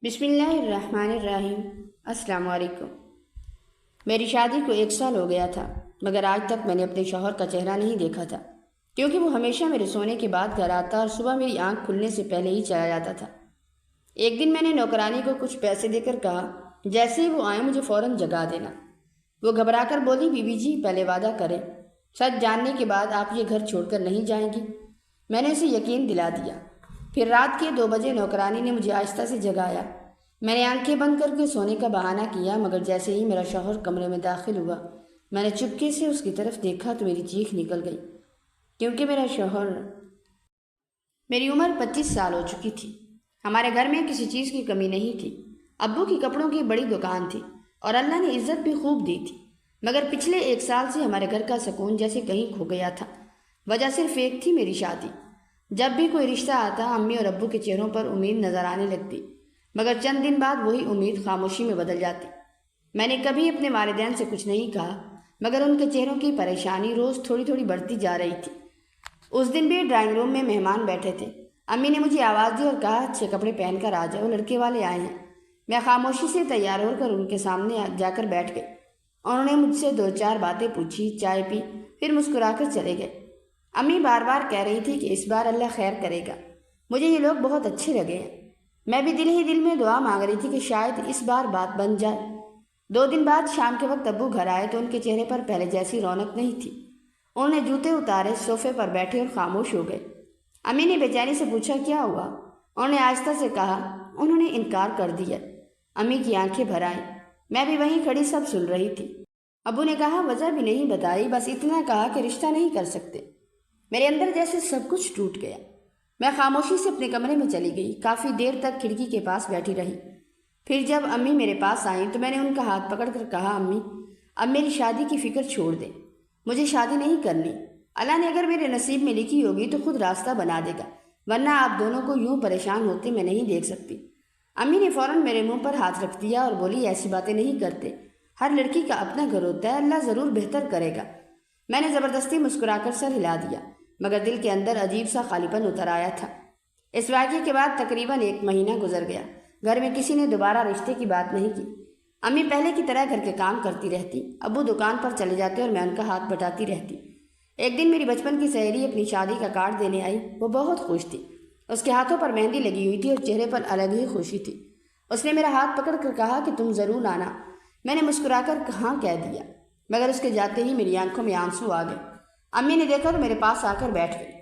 بسم اللہ الرحمن الرحیم۔ السلام علیکم۔ میری شادی کو 1 سال ہو گیا تھا، مگر آج تک میں نے اپنے شوہر کا چہرہ نہیں دیکھا تھا، کیونکہ وہ ہمیشہ میرے سونے کے بعد گھر آتا اور صبح میری آنکھ کھلنے سے پہلے ہی چلا جاتا تھا۔ ایک دن میں نے نوکرانی کو کچھ پیسے دے کر کہا، جیسے ہی وہ آئے مجھے فوراً جگا دینا۔ وہ گھبرا کر بولی، بی بی جی پہلے وعدہ کریں، سچ جاننے کے بعد آپ یہ گھر چھوڑ کر نہیں جائیں گی۔ میں نے اسے یقین دلا دیا۔ پھر رات کے 2 بجے نوکرانی نے مجھے آہستہ سے جگایا۔ میں نے آنکھیں بند کر کے سونے کا بہانہ کیا، مگر جیسے ہی میرا شوہر کمرے میں داخل ہوا، میں نے چپکے سے اس کی طرف دیکھا تو میری چیخ نکل گئی، کیونکہ میری عمر 25 سال ہو چکی تھی۔ ہمارے گھر میں کسی چیز کی کمی نہیں تھی۔ ابو کی کپڑوں کی بڑی دکان تھی اور اللہ نے عزت بھی خوب دی تھی، مگر پچھلے 1 سال سے ہمارے گھر کا سکون جیسے کہیں کھو گیا تھا۔ وجہ صرف ایک تھی، میری شادی۔ جب بھی کوئی رشتہ آتا، امی اور ابو کے چہروں پر امید نظر آنے لگتی، مگر چند دن بعد وہی امید خاموشی میں بدل جاتی۔ میں نے کبھی اپنے والدین سے کچھ نہیں کہا، مگر ان کے چہروں کی پریشانی روز تھوڑی تھوڑی بڑھتی جا رہی تھی۔ اس دن بھی ڈرائنگ روم میں مہمان بیٹھے تھے۔ امی نے مجھے آواز دی اور کہا، اچھے کپڑے پہن کر آ جاؤ، لڑکے والے آئے ہیں۔ میں خاموشی سے تیار ہو کر ان کے سامنے جا کر بیٹھ گئی۔ انہوں نے مجھ سے 2-4 باتیں پوچھی، چائے پی، پھر مسکرا کر چلے گئے۔ امی بار بار کہہ رہی تھی کہ اس بار اللہ خیر کرے گا۔ مجھے یہ لوگ بہت اچھے لگے ہیں۔ میں بھی دل ہی دل میں دعا مانگ رہی تھی کہ شاید اس بار بات بن جائے۔ 2 دن بعد شام کے وقت ابو گھر آئے تو ان کے چہرے پر پہلے جیسی رونق نہیں تھی۔ انہوں نے جوتے اتارے، صوفے پر بیٹھے اور خاموش ہو گئے۔ امی نے بے چینی سے پوچھا، کیا ہوا؟ انہوں نے آہستہ سے کہا، انہوں نے انکار کر دیا۔ امی کی آنکھیں بھر آئیں۔ میں بھی وہیں کھڑی سب سن رہی تھی۔ ابو نے کہا، وجہ بھی نہیں بتائی، بس اتنا کہا کہ رشتہ نہیں کر سکتے۔ میرے اندر جیسے سب کچھ ٹوٹ گیا۔ میں خاموشی سے اپنے کمرے میں چلی گئی، کافی دیر تک کھڑکی کے پاس بیٹھی رہی۔ پھر جب امی میرے پاس آئیں تو میں نے ان کا ہاتھ پکڑ کر کہا، امی اب میری شادی کی فکر چھوڑ دیں، مجھے شادی نہیں کرنی۔ اللہ نے اگر میرے نصیب میں لکھی ہوگی تو خود راستہ بنا دے گا، ورنہ آپ دونوں کو یوں پریشان ہوتے میں نہیں دیکھ سکتی۔ امی نے فوراً میرے منہ پر ہاتھ رکھ دیا اور بولی، ایسی باتیں نہیں کرتے، ہر لڑکی کا اپنا گھر ہوتا ہے، اللہ ضرور بہتر کرے گا۔ میں نے زبردستی مسکرا کر سر ہلا دیا، مگر دل کے اندر عجیب سا خالی پن اتر آیا تھا۔ اس واقعے کے بعد تقریباً 1 مہینہ گزر گیا۔ گھر میں کسی نے دوبارہ رشتے کی بات نہیں کی۔ امی پہلے کی طرح گھر کے کام کرتی رہتی، ابو دکان پر چلے جاتے اور میں ان کا ہاتھ بٹاتی رہتی۔ ایک دن میری بچپن کی سہیلی اپنی شادی کا کارڈ دینے آئی۔ وہ بہت خوش تھی، اس کے ہاتھوں پر مہندی لگی ہوئی تھی اور چہرے پر الگ ہی خوشی تھی۔ اس نے میرا ہاتھ پکڑ کر کہا کہ تم ضرور آنا۔ میں نے مسکرا کر کہاں کہہ دیا، مگر اس کے جاتے ہی میری آنکھوں میں آنسو آ گئے۔ امی نے دیکھا تو میرے پاس آ کر بیٹھ گئی۔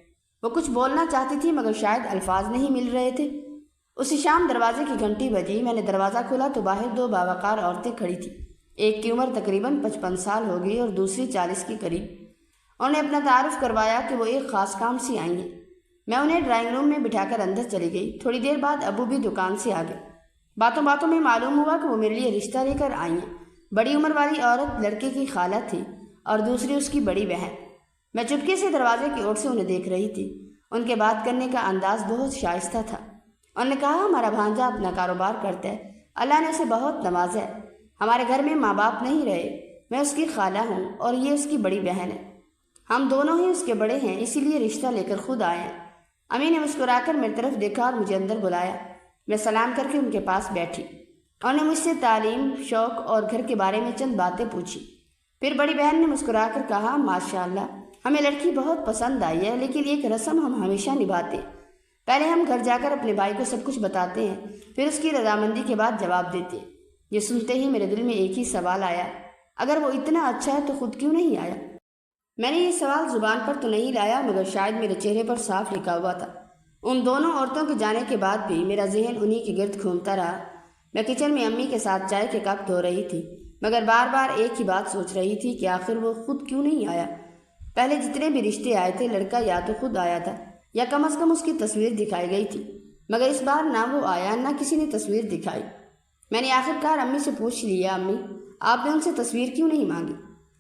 وہ کچھ بولنا چاہتی تھی، مگر شاید الفاظ نہیں مل رہے تھے۔ اسی شام دروازے کی گھنٹی بجی۔ میں نے دروازہ کھولا تو باہر 2 باوقار عورتیں کھڑی تھیں۔ ایک کی عمر تقریباً 55 سال ہوگی اور دوسری 40 کے قریب۔ انہوں نے اپنا تعارف کروایا کہ وہ ایک خاص کام سے آئی ہیں۔ میں انہیں ڈرائنگ روم میں بٹھا کر اندر چلی گئی۔ تھوڑی دیر بعد ابو بھی دکان سے آ گئے۔ باتوں باتوں میں معلوم ہوا کہ وہ میرے لیے رشتہ لے کر آئی ہیں۔ بڑی عمر والی عورت لڑکے کی خالہ تھی اور دوسری اس کی بڑی بہن۔ میں چپکے سے دروازے کی اوٹ سے انہیں دیکھ رہی تھی۔ ان کے بات کرنے کا انداز بہت شائستہ تھا۔ انہوں نے کہا، ہمارا بھانجا اپنا کاروبار کرتا ہے، اللہ نے اسے بہت نوازا ہے۔ ہمارے گھر میں ماں باپ نہیں رہے، میں اس کی خالہ ہوں اور یہ اس کی بڑی بہن ہے۔ ہم دونوں ہی اس کے بڑے ہیں، اسی لیے رشتہ لے کر خود آئے ہیں۔ امی نے مسکرا کر میری طرف دیکھا اور مجھے اندر بلایا۔ میں سلام کر کے ان کے پاس بیٹھی۔ انہوں نے مجھ سے تعلیم، شوق اور گھر کے بارے میں چند باتیں پوچھی۔ پھر بڑی بہن نے مسکرا کر کہا، ماشاءاللہ ہمیں لڑکی بہت پسند آئی ہے، لیکن ایک رسم ہم ہمیشہ نبھاتے ہیں۔ پہلے ہم گھر جا کر اپنے بھائی کو سب کچھ بتاتے ہیں، پھر اس کی رضامندی کے بعد جواب دیتے ہیں۔ یہ سنتے ہی میرے دل میں ایک ہی سوال آیا، اگر وہ اتنا اچھا ہے تو خود کیوں نہیں آیا؟ میں نے یہ سوال زبان پر تو نہیں لایا، مگر شاید میرے چہرے پر صاف لکھا ہوا تھا۔ ان دونوں عورتوں کے جانے کے بعد بھی میرا ذہن انہی کے گرد گھومتا رہا۔ میں کچن میں امی کے ساتھ چائے کے کپ دھو رہی تھی، مگر بار بار ایک ہی بات سوچ رہی تھی کہ آخر وہ خود کیوں نہیں آیا؟ پہلے جتنے بھی رشتے آئے تھے، لڑکا یا تو خود آیا تھا یا کم از کم اس کی تصویر دکھائی گئی تھی، مگر اس بار نہ وہ آیا نہ کسی نے تصویر دکھائی۔ میں نے آخرکار امی سے پوچھ لیا، امی آپ نے ان سے تصویر کیوں نہیں مانگی؟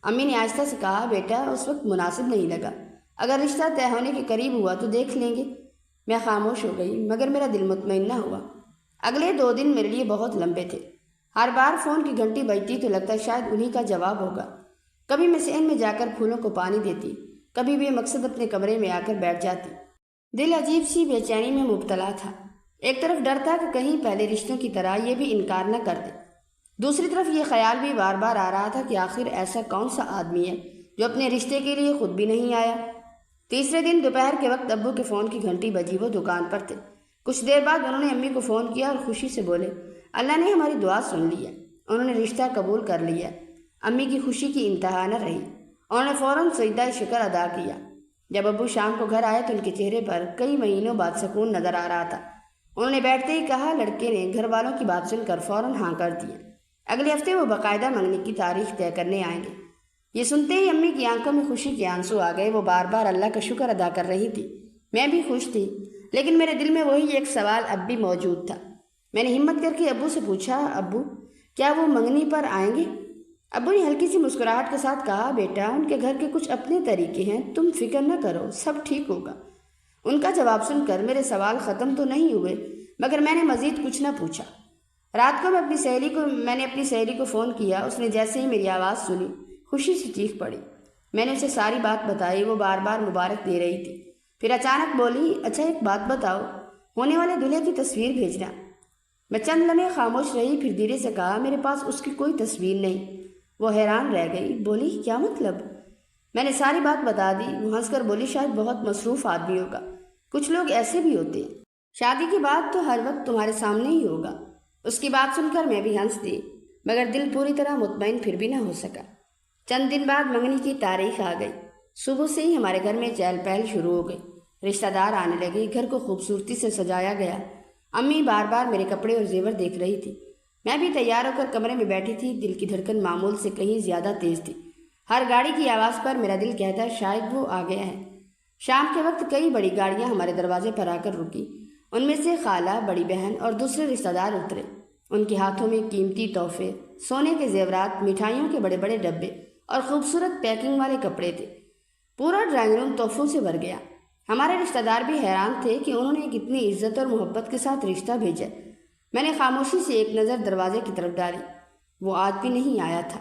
امی نے آہستہ سے کہا، بیٹا اس وقت مناسب نہیں لگا، اگر رشتہ طے ہونے کے قریب ہوا تو دیکھ لیں گے۔ میں خاموش ہو گئی، مگر میرا دل مطمئن نہ ہوا۔ اگلے 2 دن میرے لیے بہت لمبے تھے۔ ہر بار فون کی گھنٹی بجتی تو لگتا شاید انہی کا جواب ہوگا۔ کبھی میں صحن میں جا کر پھولوں کو پانی دیتی، کبھی بے مقصد اپنے کمرے میں آ کر بیٹھ جاتی۔ دل عجیب سی بے چینی میں مبتلا تھا۔ ایک طرف ڈر تھا کہ کہیں پہلے رشتوں کی طرح یہ بھی انکار نہ کر دے، دوسری طرف یہ خیال بھی بار بار آ رہا تھا کہ آخر ایسا کون سا آدمی ہے جو اپنے رشتے کے لیے خود بھی نہیں آیا۔ تیسرے دن دوپہر کے وقت ابو کے فون کی گھنٹی بجی، وہ دکان پر تھے۔ کچھ دیر بعد انہوں نے امی کو فون کیا اور خوشی سے بولے، اللہ نے ہماری دعا سن لی ہے، انہوں نے رشتہ قبول کر لیا ہے۔ امی کی خوشی کی انتہا نہ رہی، انہوں نے فوراً سجدہ شکر ادا کیا۔ جب ابو شام کو گھر آئے تو ان کے چہرے پر کئی مہینوں بعد سکون نظر آ رہا تھا۔ انہوں نے بیٹھتے ہی کہا، لڑکے نے گھر والوں کی بات سن کر فوراً ہاں کر دیا، اگلے ہفتے وہ باقاعدہ منگنی کی تاریخ طے کرنے آئیں گے۔ یہ سنتے ہی امی کی آنکھوں میں خوشی کے آنسو آ گئے، وہ بار بار اللہ کا شکر ادا کر رہی تھی۔ میں بھی خوش تھی، لیکن میرے دل میں وہی ایک سوال اب بھی موجود تھا۔ میں نے ہمت کر کے ابو سے پوچھا، ابو کیا وہ منگنی پر آئیں گے؟ ابو نے ہلکی سی مسکراہٹ کے ساتھ کہا، بیٹا ان کے گھر کے کچھ اپنے طریقے ہیں، تم فکر نہ کرو، سب ٹھیک ہوگا۔ ان کا جواب سن کر میرے سوال ختم تو نہیں ہوئے، مگر میں نے مزید کچھ نہ پوچھا۔ رات کو میں نے اپنی سہیلی کو فون کیا، اس نے جیسے ہی میری آواز سنی خوشی سے چیخ پڑی۔ میں نے اسے ساری بات بتائی، وہ بار بار مبارک دے رہی تھی، پھر اچانک بولی، اچھا ایک بات بتاؤ، ہونے والے دلہے کی تصویر بھیجنا۔ میں چند لمحے خاموش رہی، پھر دھیرے سے کہا، میرے پاس اس کی کوئی تصویر نہیں۔ وہ حیران رہ گئی، بولی، کیا مطلب؟ میں نے ساری بات بتا دی۔ وہ ہنس کر بولی، شاید بہت مصروف آدمی ہوگا، کچھ لوگ ایسے بھی ہوتے ہیں، شادی کی بات تو ہر وقت تمہارے سامنے ہی ہوگا۔ اس کی بات سن کر میں بھی ہنس دی، مگر دل پوری طرح مطمئن پھر بھی نہ ہو سکا۔ چند دن بعد منگنی کی تاریخ آ گئی۔ صبح سے ہی ہمارے گھر میں چہل پہل شروع ہو گئی، رشتہ دار آنے لگے، گھر کو خوبصورتی سے سجایا گیا۔ امی بار بار میرے کپڑے اور زیور دیکھ رہی تھی، میں بھی تیار ہو کر کمرے میں بیٹھی تھی۔ دل کی دھڑکن معمول سے کہیں زیادہ تیز تھی، ہر گاڑی کی آواز پر میرا دل کہتا شاید وہ آ گیا ہے۔ شام کے وقت کئی بڑی گاڑیاں ہمارے دروازے پر آ کر رکی، ان میں سے خالہ، بڑی بہن اور دوسرے رشتہ دار اترے۔ ان کے ہاتھوں میں قیمتی تحفے، سونے کے زیورات، مٹھائیوں کے بڑے بڑے ڈبے اور خوبصورت پیکنگ والے کپڑے تھے۔ پورا ڈرائنگ روم تحفوں سے بھر گیا۔ ہمارے رشتہ دار بھی حیران تھے کہ انہوں نے کتنی عزت اور محبت کے ساتھ رشتہ بھیجا۔ میں نے خاموشی سے ایک نظر دروازے کی طرف ڈالی، وہ آج بھی نہیں آیا تھا۔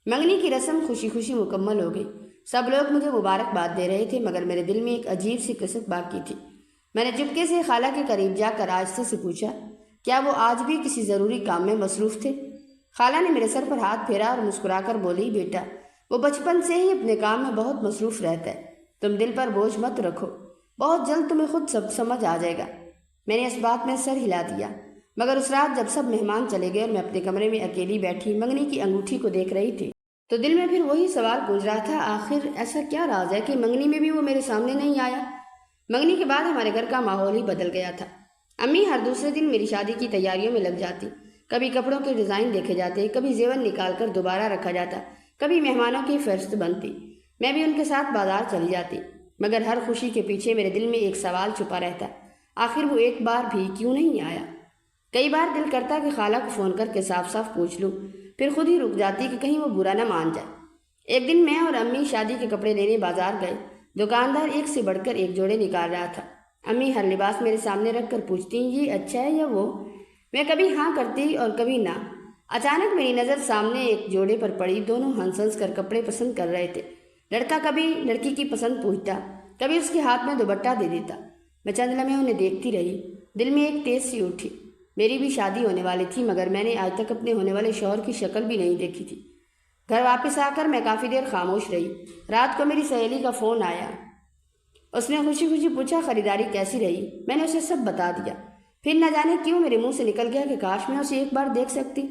منگنی کی رسم خوشی خوشی مکمل ہو گئی، سب لوگ مجھے مبارکباد دے رہے تھے، مگر میرے دل میں ایک عجیب سی کسک باقی تھی۔ میں نے چپکے سے خالہ کے قریب جا کر آہستہ سے پوچھا، کیا وہ آج بھی کسی ضروری کام میں مصروف تھے؟ خالہ نے میرے سر پر ہاتھ پھیرا اور مسکرا کر بولی، بیٹا وہ بچپن سے ہی اپنے کام میں بہت مصروف رہتا ہے، تم دل پر بوجھ مت رکھو، بہت جلد تمہیں خود سب سمجھ آ جائے گا۔ میں نے اس بات میں سر ہلا دیا، مگر اس رات جب سب مہمان چلے گئے اور میں اپنے کمرے میں اکیلی بیٹھی منگنی کی انگوٹھی کو دیکھ رہی تھی تو دل میں پھر وہی سوال گونج رہا تھا، آخر ایسا کیا راز ہے کہ منگنی میں بھی وہ میرے سامنے نہیں آیا؟ منگنی کے بعد ہمارے گھر کا ماحول ہی بدل گیا تھا۔ امی ہر دوسرے دن میری شادی کی تیاریوں میں لگ جاتی، کبھی کپڑوں کے ڈیزائن دیکھے جاتے، کبھی زیور نکال کر دوبارہ رکھا جاتا، کبھی مہمانوں کی فہرست بنتی، میں بھی ان کے ساتھ بازار چلی جاتی، مگر ہر خوشی کے پیچھے میرے دل میں ایک سوال چھپا رہتا، آخر وہ ایک بار بھی کیوں نہیں آیا؟ کئی بار دل کرتا کہ خالہ کو فون کر کے صاف صاف پوچھ لوں، پھر خود ہی رک جاتی کہ کہیں وہ برا نہ مان جائے۔ ایک دن میں اور امی شادی کے کپڑے لینے بازار گئے، دکاندار ایک سے بڑھ کر ایک جوڑے نکال رہا تھا۔ امی ہر لباس میرے سامنے رکھ کر پوچھتی، یہ اچھا ہے یا وہ؟ میں کبھی ہاں کرتی اور کبھی نہ۔ اچانک میری نظر سامنے ایک جوڑے پر پڑی، دونوں ہنس ہنس کر کپڑے پسند کر رہے تھے۔ لڑکا کبھی لڑکی کی پسند پوچھتا، کبھی اس کے ہاتھ میں دوپٹہ دے دیتا۔ میں چند لمحے انہیں دیکھتی رہی، دل میں ایک تیز سی اٹھی۔ میری بھی شادی ہونے والی تھی، مگر میں نے آج تک اپنے ہونے والے شوہر کی شکل بھی نہیں دیکھی تھی۔ گھر واپس آ کر میں کافی دیر خاموش رہی۔ رات کو میری سہیلی کا فون آیا، اس نے خوشی خوشی پوچھا خریداری کیسی رہی؟ میں نے اسے سب بتا دیا، پھر نہ جانے کیوں میرے منہ سے نکل گیا کہ کاش میں اسے ایک بار دیکھ سکتی۔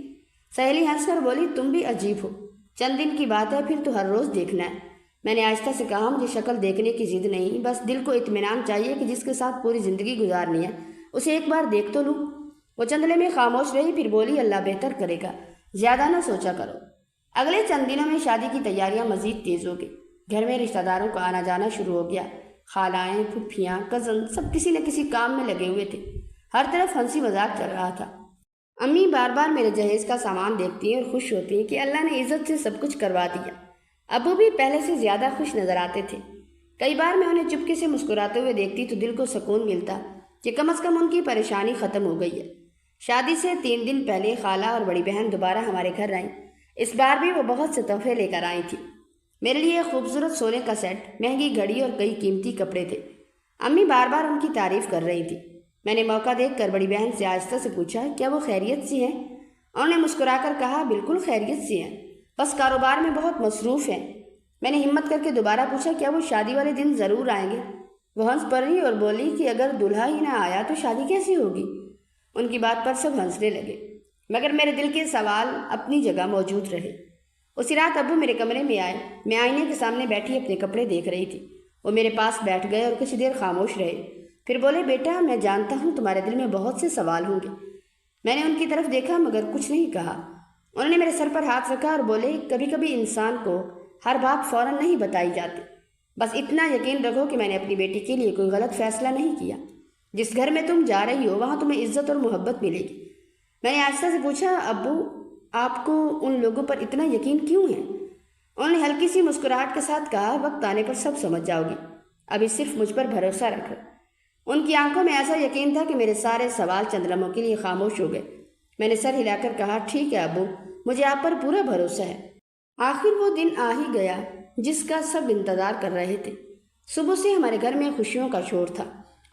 سہیلی ہنس کر بولی، تم بھی عجیب ہو، چند دن کی بات ہے، پھر تو ہر روز دیکھنا ہے۔ میں نے آہستہ سے کہا، مجھے شکل دیکھنے کی ضد نہیں، بس دل کو اطمینان چاہیے کہ جس کے ساتھ پوری زندگی گزارنی ہے اسے ایک بار دیکھ تو لوں۔ وہ چند لمحے خاموش رہی، پھر بولی، اللہ بہتر کرے گا، زیادہ نہ سوچا کرو۔ اگلے چند دنوں میں شادی کی تیاریاں مزید تیز ہو گئی، گھر میں رشتہ داروں کا آنا جانا شروع ہو گیا، خالائیں، پھپھیاں، کزن سب کسی نہ کسی کام میں لگے ہوئے تھے، ہر طرف ہنسی مذاق چل رہا تھا۔ امی بار بار میرے جہیز کا سامان دیکھتی ہیں اور خوش ہوتی ہیں کہ اللہ نے عزت سے سب کچھ کروا دیا۔ ابو بھی پہلے سے زیادہ خوش نظر آتے تھے۔ کئی بار میں انہیں چپکے سے مسکراتے ہوئے دیکھتی تو دل کو سکون ملتا کہ کم از کم ان کی پریشانی ختم ہو گئی ہے۔ شادی سے 3 دن پہلے خالہ اور بڑی بہن دوبارہ ہمارے گھر آئیں، اس بار بھی وہ بہت سے تحفے لے کر آئی تھی۔ میرے لیے ایک خوبصورت سونے کا سیٹ، مہنگی گھڑی اور کئی قیمتی کپڑے تھے۔ امی بار بار ان کی تعریف کر رہی تھی۔ میں نے موقع دیکھ کر بڑی بہن سے آہستہ سے پوچھا، کیا وہ خیریت سی ہیں؟ انہوں نے مسکرا کر کہا، بالکل خیریت سی ہیں، بس کاروبار میں بہت مصروف ہیں۔ میں نے ہمت کر کے دوبارہ پوچھا، کیا وہ شادی والے دن ضرور آئیں گے؟ وہ ہنس پڑی اور بولی کہ اگر دلہا ہی نہ آیا تو شادی کیسی ہوگی؟ ان کی بات پر سب ہنسنے لگے، مگر میرے دل کے سوال اپنی جگہ موجود رہے۔ اسی رات ابو میرے کمرے میں آئے۔ میں آئینے کے سامنے بیٹھی اپنے کپڑے دیکھ رہی تھی۔ وہ میرے پاس بیٹھ گئے اور کچھ دیر خاموش رہے، پھر بولے، بیٹا میں جانتا ہوں تمہارے دل میں بہت سے سوال ہوں گے۔ میں نے ان کی طرف دیکھا مگر کچھ نہیں کہا۔ انہوں نے میرے سر پر ہاتھ رکھا اور بولے، کبھی کبھی انسان کو ہر بات فوراً نہیں بتائی جاتی، بس اتنا یقین رکھو کہ میں نے اپنی بیٹی کے لیے کوئی غلط فیصلہ نہیں کیا۔ جس گھر میں تم جا رہی ہو وہاں تمہیں عزت اور محبت ملے گی۔ میں نے آہستہ سے پوچھا، ابو آپ کو ان لوگوں پر اتنا یقین کیوں ہے؟ انہوں نے ہلکی سی مسکراہٹ کے ساتھ کہا، وقت آنے پر سب سمجھ جاؤ گی، ابھی صرف مجھ پر بھروسہ رکھو۔ ان کی آنکھوں میں ایسا یقین تھا کہ میرے سارے سوال چند لمحوں کے لیے خاموش ہو گئے۔ میں نے سر ہلا کر کہا، ٹھیک ہے ابو، مجھے آپ پر پورا بھروسہ ہے۔ آخر وہ دن آ ہی گیا جس کا سب انتظار کر رہے تھے۔ صبح سے ہمارے گھر میں خوشیوں کا شور تھا،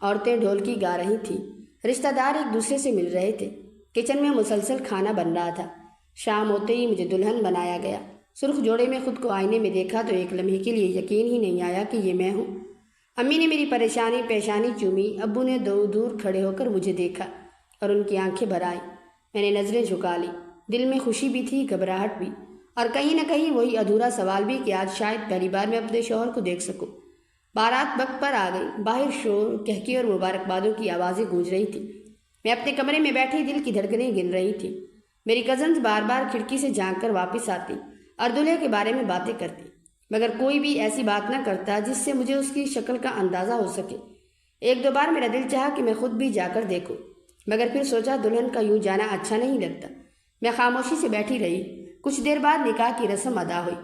عورتیں ڈھولکی گا رہی تھیں، رشتہ دار ایک دوسرے سے مل رہے تھے، کچن میں مسلسل کھانا بن رہا تھا۔ شام ہوتے ہی مجھے دلہن بنایا گیا۔ سرخ جوڑے میں خود کو آئینے میں دیکھا تو ایک لمحے کے لیے یقین ہی نہیں آیا کہ یہ میں ہوں۔ امی نے میری پریشانی پیشانی چومی، ابو نے دور کھڑے ہو کر مجھے دیکھا اور ان کی آنکھیں بھر آئیں۔ میں نے نظریں جھکا لی، دل میں خوشی بھی تھی، گھبراہٹ بھی، اور کہیں نہ کہیں وہی ادھورا سوال بھی کہ آج شاید پہلی بار میں اپنے شوہر کو دیکھ سکوں۔ بارات وقت پر آ گئی، باہر شور، کہکی اور مبارکبادوں کی آوازیں گونج رہی تھیں۔ میں اپنے کمرے میں بیٹھی دل کی دھڑکنیں گن رہی تھی۔ میری کزنز بار بار کھڑکی سے جھانک کر واپس آتی اور دلہے کے بارے میں باتیں کرتی، مگر کوئی بھی ایسی بات نہ کرتا جس سے مجھے اس کی شکل کا اندازہ ہو سکے۔ ایک دو بار میرا دل چاہا کہ میں خود بھی جا کر دیکھوں، مگر پھر سوچا دلہن کا یوں جانا اچھا نہیں لگتا۔ میں خاموشی سے بیٹھی رہی۔ کچھ دیر بعد نکاح کی رسم ادا ہوئی۔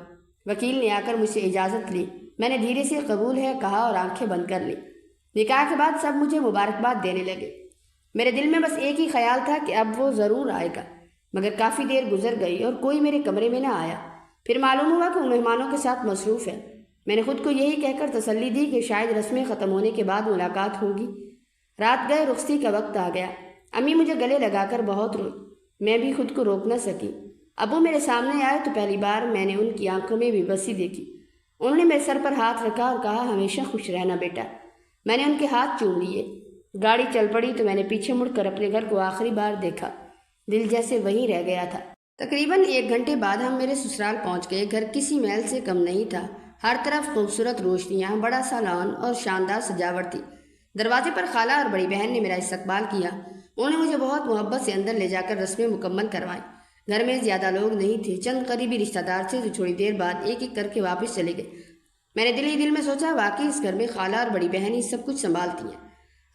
وکیل نے آ کر مجھ سے اجازت لی۔ میں نے دھیرے سے قبول ہے کہا اور آنکھیں بند کر لی۔ نکاح کے بعد سب مجھے مبارکباد دینے لگے۔ میرے دل میں بس ایک ہی خیال تھا کہ اب وہ ضرور آئے گا، مگر کافی دیر گزر گئی اور کوئی میرے کمرے میں نہ آیا۔ پھر معلوم ہوا کہ وہ مہمانوں کے ساتھ مصروف ہے۔ میں نے خود کو یہی کہہ کر تسلی دی کہ شاید رسمیں ختم ہونے کے بعد ملاقات ہوگی۔ رات گئے، رخصتی کا وقت آ گیا۔ امی مجھے گلے لگا کر بہت روئی، میں بھی خود کو روک نہ سکی۔ ابو میرے سامنے آئے تو پہلی بار میں نے ان کی آنکھوں میں بے بسی دیکھی۔ انہوں نے میرے سر پر ہاتھ رکھا اور کہا، ہمیشہ خوش رہنا بیٹا۔ میں نے ان کے ہاتھ چوم لیے۔ گاڑی چل پڑی تو میں نے پیچھے مڑ کر اپنے گھر کو آخری بار دیکھا، دل جیسے وہیں رہ گیا تھا۔ تقریباً 1 گھنٹے بعد ہم میرے سسرال پہنچ گئے۔ گھر کسی محل سے کم نہیں تھا، ہر طرف خوبصورت روشنیاں، بڑا سا لان اور شاندار سجاوٹ تھی۔ دروازے پر خالہ اور بڑی بہن نے میرا استقبال کیا۔ انہوں نے مجھے بہت محبت سے اندر لے جا کر رسمیں مکمل کروائیں۔ گھر میں زیادہ لوگ نہیں تھے، چند قریبی رشتہ دار تھے جو تھوڑی دیر بعد ایک ایک کر کے واپس چلے گئے۔ میں نے دل ہی دل میں سوچا، واقعی اس گھر میں خالہ اور بڑی بہن ہی سب کچھ سنبھالتی ہیں۔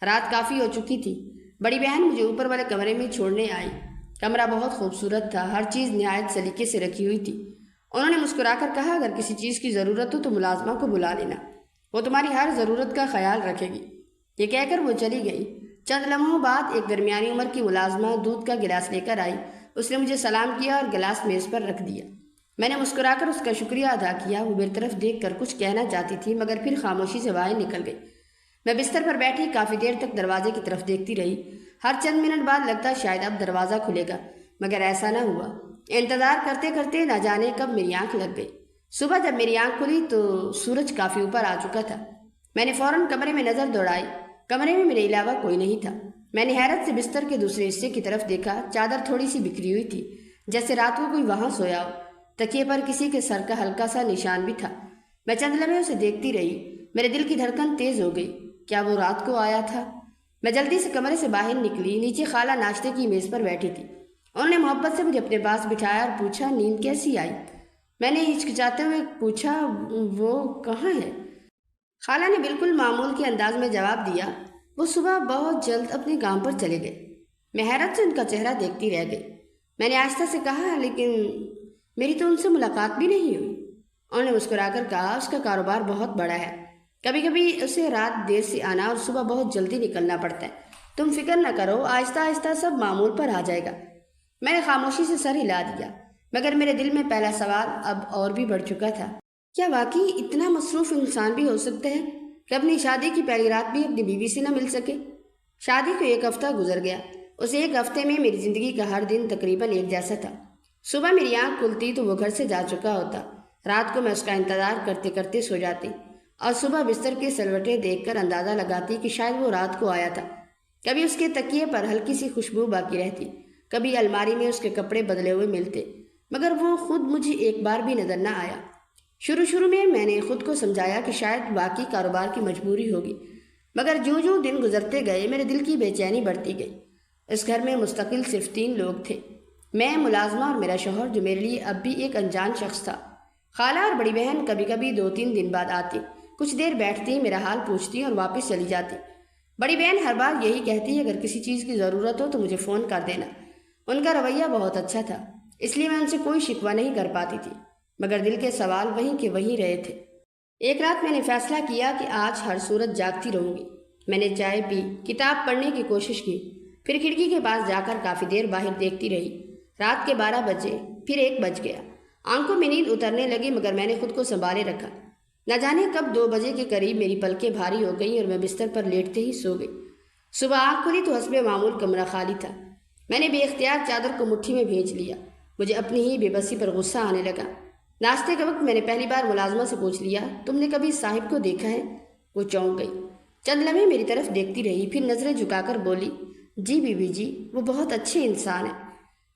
رات کافی ہو چکی تھی۔ بڑی بہن مجھے اوپر والے کمرے میں چھوڑنے آئی۔ کمرہ بہت خوبصورت تھا، ہر چیز نہایت سلیقے سے رکھی ہوئی تھی۔ انہوں نے مسکرا کر کہا، اگر کسی چیز کی ضرورت ہو تو ملازمہ کو بلا لینا، وہ تمہاری ہر ضرورت کا خیال رکھے گی۔ یہ کہہ کر وہ چلی گئی۔ چند لمحوں بعد ایک درمیانی عمر کی ملازمہ دودھ کا گلاس لے کر آئی۔ اس نے مجھے سلام کیا اور گلاس میز پر رکھ دیا۔ میں نے مسکرا کر اس کا شکریہ ادا کیا۔ وہ میری طرف دیکھ کر کچھ کہنا چاہتی تھی، مگر پھر خاموشی سے باہر نکل گئی۔ میں بستر پر بیٹھی کافی دیر تک دروازے کی طرف دیکھتی رہی۔ ہر چند منٹ بعد لگتا شاید اب دروازہ کھلے گا، مگر ایسا نہ ہوا۔ انتظار کرتے کرتے نہ جانے کب میری آنکھ لگ گئی۔ صبح جب میری آنکھ کھلی تو سورج کافی اوپر آ چکا تھا۔ میں نے فوراً کمرے میں نظر دوڑائی۔ کمرے میں میرے علاوہ کوئی نہیں تھا۔ میں نے حیرت سے بستر کے دوسرے حصے کی طرف دیکھا۔ چادر تھوڑی سی بکھری ہوئی تھی، جیسے رات کو کوئی وہاں سویا ہو۔ تکیے پر کسی کے سر کا ہلکا سا نشان بھی تھا۔ میں چند لمحے اسے دیکھتی رہی۔ میرے دل کی دھڑکن تیز ہو گئی۔ کیا وہ رات کو آیا تھا؟ میں جلدی سے کمرے سے باہر نکلی۔ نیچے خالہ ناشتے کی میز پر بیٹھی تھی۔ انہوں نے محبت سے مجھے اپنے پاس بٹھایا اور پوچھا، نیند کیسی آئی؟ میں نے ہچکچاتے ہوئے پوچھا، وہ کہاں ہے؟ خالہ نے بالکل معمول کے انداز میں جواب دیا، وہ صبح بہت جلد اپنے کام پر چلے گئے۔ میں حیرت سے ان کا چہرہ دیکھتی رہ گئی۔ میں نے آہستہ سے کہا، لیکن میری تو ان سے ملاقات بھی نہیں ہوئی۔ انہوں نے مسکرا کر کہا، اس کا کاروبار بہت بڑا ہے، کبھی کبھی اسے رات دیر سے آنا اور صبح بہت جلدی نکلنا پڑتا ہے۔ تم فکر نہ کرو، آہستہ آہستہ سب معمول پر آ جائے گا۔ میں نے خاموشی سے سر ہلا دیا، مگر میرے دل میں پہلا سوال اب اور بھی بڑھ چکا تھا۔ کیا واقعی اتنا مصروف انسان بھی ہو سکتا ہے کہ اپنی شادی کی پہلی رات بھی اپنی بیوی سے نہ مل سکے؟ شادی کو 1 ہفتہ گزر گیا۔ اس 1 ہفتے میں میری زندگی کا ہر دن تقریباً ایک جیسا تھا۔ صبح میری آنکھ کھلتی تو وہ گھر سے جا چکا ہوتا، رات کو میں اس کا انتظار کرتے کرتے سو جاتی اور صبح بستر کے سلوٹے دیکھ کر اندازہ لگاتی کہ شاید وہ رات کو آیا تھا۔ کبھی اس کے تکیے پر ہلکی سی خوشبو باقی رہتی، کبھی الماری میں اس کے کپڑے بدلے ہوئے ملتے، مگر وہ خود مجھے ایک بار بھی نظر نہ آیا۔ شروع میں نے خود کو سمجھایا کہ شاید واقعی کاروبار کی مجبوری ہوگی، مگر جو دن گزرتے گئے میرے دل کی بے چینی بڑھتی گئی۔ اس گھر میں مستقل صرف 3 لوگ تھے، میں، ملازمہ اور میرا شوہر، جو میرے لیے اب بھی ایک انجان شخص تھا۔ خالہ اور بڑی بہن کبھی کبھی 2-3 دن بعد آتی، کچھ دیر بیٹھتی، میرا حال پوچھتی اور واپس چلی جاتی۔ بڑی بہن ہر بار یہی کہتی، اگر کسی چیز کی ضرورت ہو تو مجھے فون کر دینا۔ ان کا رویہ بہت اچھا تھا، اس لیے میں ان سے کوئی شکوہ نہیں کر پاتی تھی، مگر دل کے سوال وہیں کے وہیں رہے تھے۔ ایک رات میں نے فیصلہ کیا کہ آج ہر صورت جاگتی رہوں گی۔ میں نے چائے پی، کتاب پڑھنے کی کوشش کی، پھر کھڑکی کے پاس جا کر کافی دیر باہر دیکھتی رہی۔ رات کے 12 بجے، پھر 1 بج گیا۔ آنکھوں میں نیند اترنے لگی، مگر میں نے خود کو سنبھالے رکھا۔ نہ جانے کب 2 بجے کے قریب میری پلکیں بھاری ہو گئیں اور میں بستر پر لیٹتے ہی سو گئی۔ صبح آنکھ کھلی تو حسب معمول کمرہ خالی تھا۔ میں نے بے اختیار چادر کو مٹھی میں بھیج لیا، مجھے اپنی ہی بے بسی پر غصہ آنے لگا۔ ناشتے کے وقت میں نے پہلی بار ملازمہ سے پوچھ لیا، تم نے کبھی صاحب کو دیکھا ہے؟ وہ چونک گئی، چند لمحے میری طرف دیکھتی رہی، پھر نظریں جھکا کر بولی، جی بی بی جی، وہ بہت اچھے انسان ہیں۔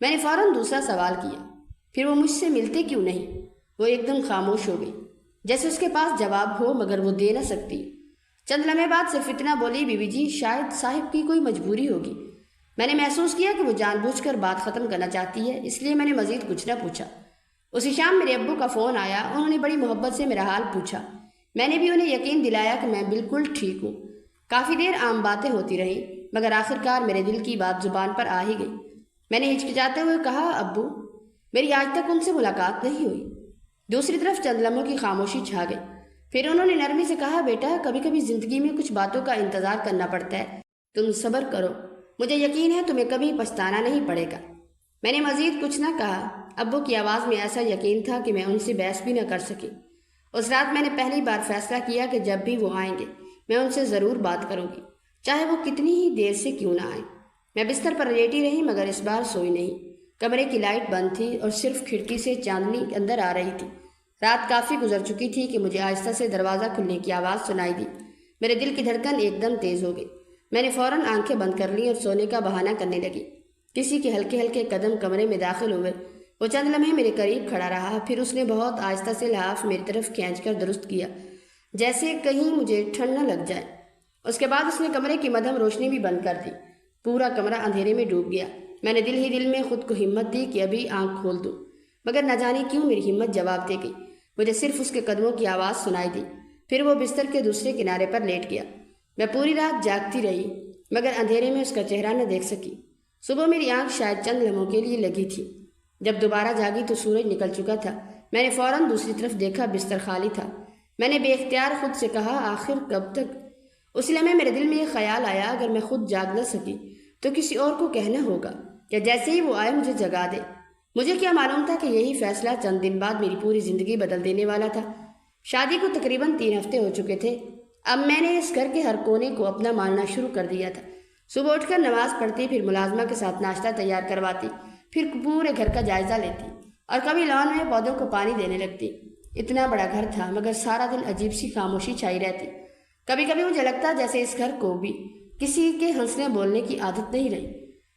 میں نے فوراً دوسرا سوال کیا، پھر وہ مجھ سے ملتے کیوں نہیں؟ وہ ایک دم خاموش ہو گئی، جیسے اس کے پاس جواب ہو مگر وہ دے نہ سکتی۔ چند لمحے بعد صرف اتنا بولی، بی بی جی، شاید صاحب کی کوئی مجبوری ہوگی۔ میں نے محسوس کیا کہ وہ جان بوجھ کر بات ختم کرنا چاہتی ہے، اس لیے میں نے مزید کچھ نہ پوچھا۔ اسی شام میرے ابو کا فون آیا، انہوں نے بڑی محبت سے میرا حال پوچھا۔ میں نے بھی انہیں یقین دلایا کہ میں بالکل ٹھیک ہوں۔ کافی دیر عام باتیں ہوتی رہیں، مگر آخرکار میرے دل کی بات زبان پر آ ہی گئی۔ میں نے ہچکچاتے ہوئے کہا، ابو، میری آج تک ان سے ملاقات نہیں ہوئی۔ دوسری طرف چند لمحوں کی خاموشی چھا گئی، پھر انہوں نے نرمی سے کہا، بیٹا، کبھی کبھی زندگی میں کچھ باتوں کا انتظار کرنا پڑتا ہے، تم صبر کرو، مجھے یقین ہے تمہیں کبھی پچھتانا نہیں پڑے گا۔ میں نے مزید کچھ نہ کہا۔ ابو کی آواز میں ایسا یقین تھا کہ میں ان سے بحث بھی نہ کر سکی۔ اس رات میں نے پہلی بار فیصلہ کیا کہ جب بھی وہ آئیں گے میں ان سے ضرور بات کروں گی، چاہے وہ کتنی ہی دیر سے کیوں نہ آئیں۔ میں بستر پر لیٹی رہی، مگر اس بار سوئی نہیں۔ کمرے کی لائٹ بند تھی اور صرف کھڑکی سے چاندنی اندر آ رہی تھی۔ رات کافی گزر چکی تھی کہ مجھے آہستہ سے دروازہ کھلنے کی آواز سنائی دی۔ میرے دل کی دھڑکن ایک دم تیز ہو گئی۔ میں نے فوراً آنکھیں بند کر لیں اور سونے کا بہانہ کرنے لگی۔ کسی کے ہلکے ہلکے قدم کمرے میں داخل ہوئے۔ وہ چند لمحے میرے قریب کھڑا رہا، پھر اس نے بہت آہستہ سے لحاف میری طرف کھینچ کر درست کیا، جیسے کہیں مجھے ٹھنڈ نہ لگ جائے۔ اس کے بعد اس نے کمرے کی مدھم روشنی بھی بند کر دی۔ پورا کمرہ اندھیرے میں ڈوب گیا۔ میں نے دل ہی دل میں خود کو ہمت دی کہ ابھی آنکھ کھول دوں، مگر نہ جانے کیوں میری ہمت جواب دے گئی۔ مجھے صرف اس کے قدموں کی آواز سنائی دی، پھر وہ بستر کے دوسرے کنارے پر لیٹ گیا۔ میں پوری رات جاگتی رہی، مگر اندھیرے میں اس کا چہرہ نہ دیکھ سکی۔ صبح میری آنکھ شاید چند لمحوں کے لیے لگی تھی۔ جب دوبارہ جاگی تو سورج نکل چکا تھا۔ میں نے فوراً دوسری طرف دیکھا، بستر خالی تھا۔ میں نے بے اختیار خود سے کہا، آخر کب تک؟ اسی لمحے میرے دل میں یہ خیال آیا، اگر میں خود جاگ نہ سکی تو کسی اور کو کہنا ہوگا، یا جیسے ہی وہ آئے مجھے جگا دے۔ مجھے کیا معلوم تھا کہ یہی فیصلہ چند دن بعد میری پوری زندگی بدل دینے والا تھا۔ شادی کو تقریباً 3 ہفتے ہو چکے تھے۔ اب میں نے اس گھر کے ہر کونے کو اپنا ماننا شروع کر دیا تھا۔ صبح اٹھ کر نماز پڑھتی، پھر ملازمہ کے ساتھ ناشتہ تیار کرواتی، پھر پورے گھر کا جائزہ لیتی اور کبھی لان میں پودوں کو پانی دینے لگتی۔ اتنا بڑا گھر تھا، مگر سارا دن عجیب سی خاموشی چھائی رہتی۔ کبھی کبھی مجھے لگتا جیسے اس گھر کو بھی کسی کے ہنسنے بولنے کی عادت نہیں رہی۔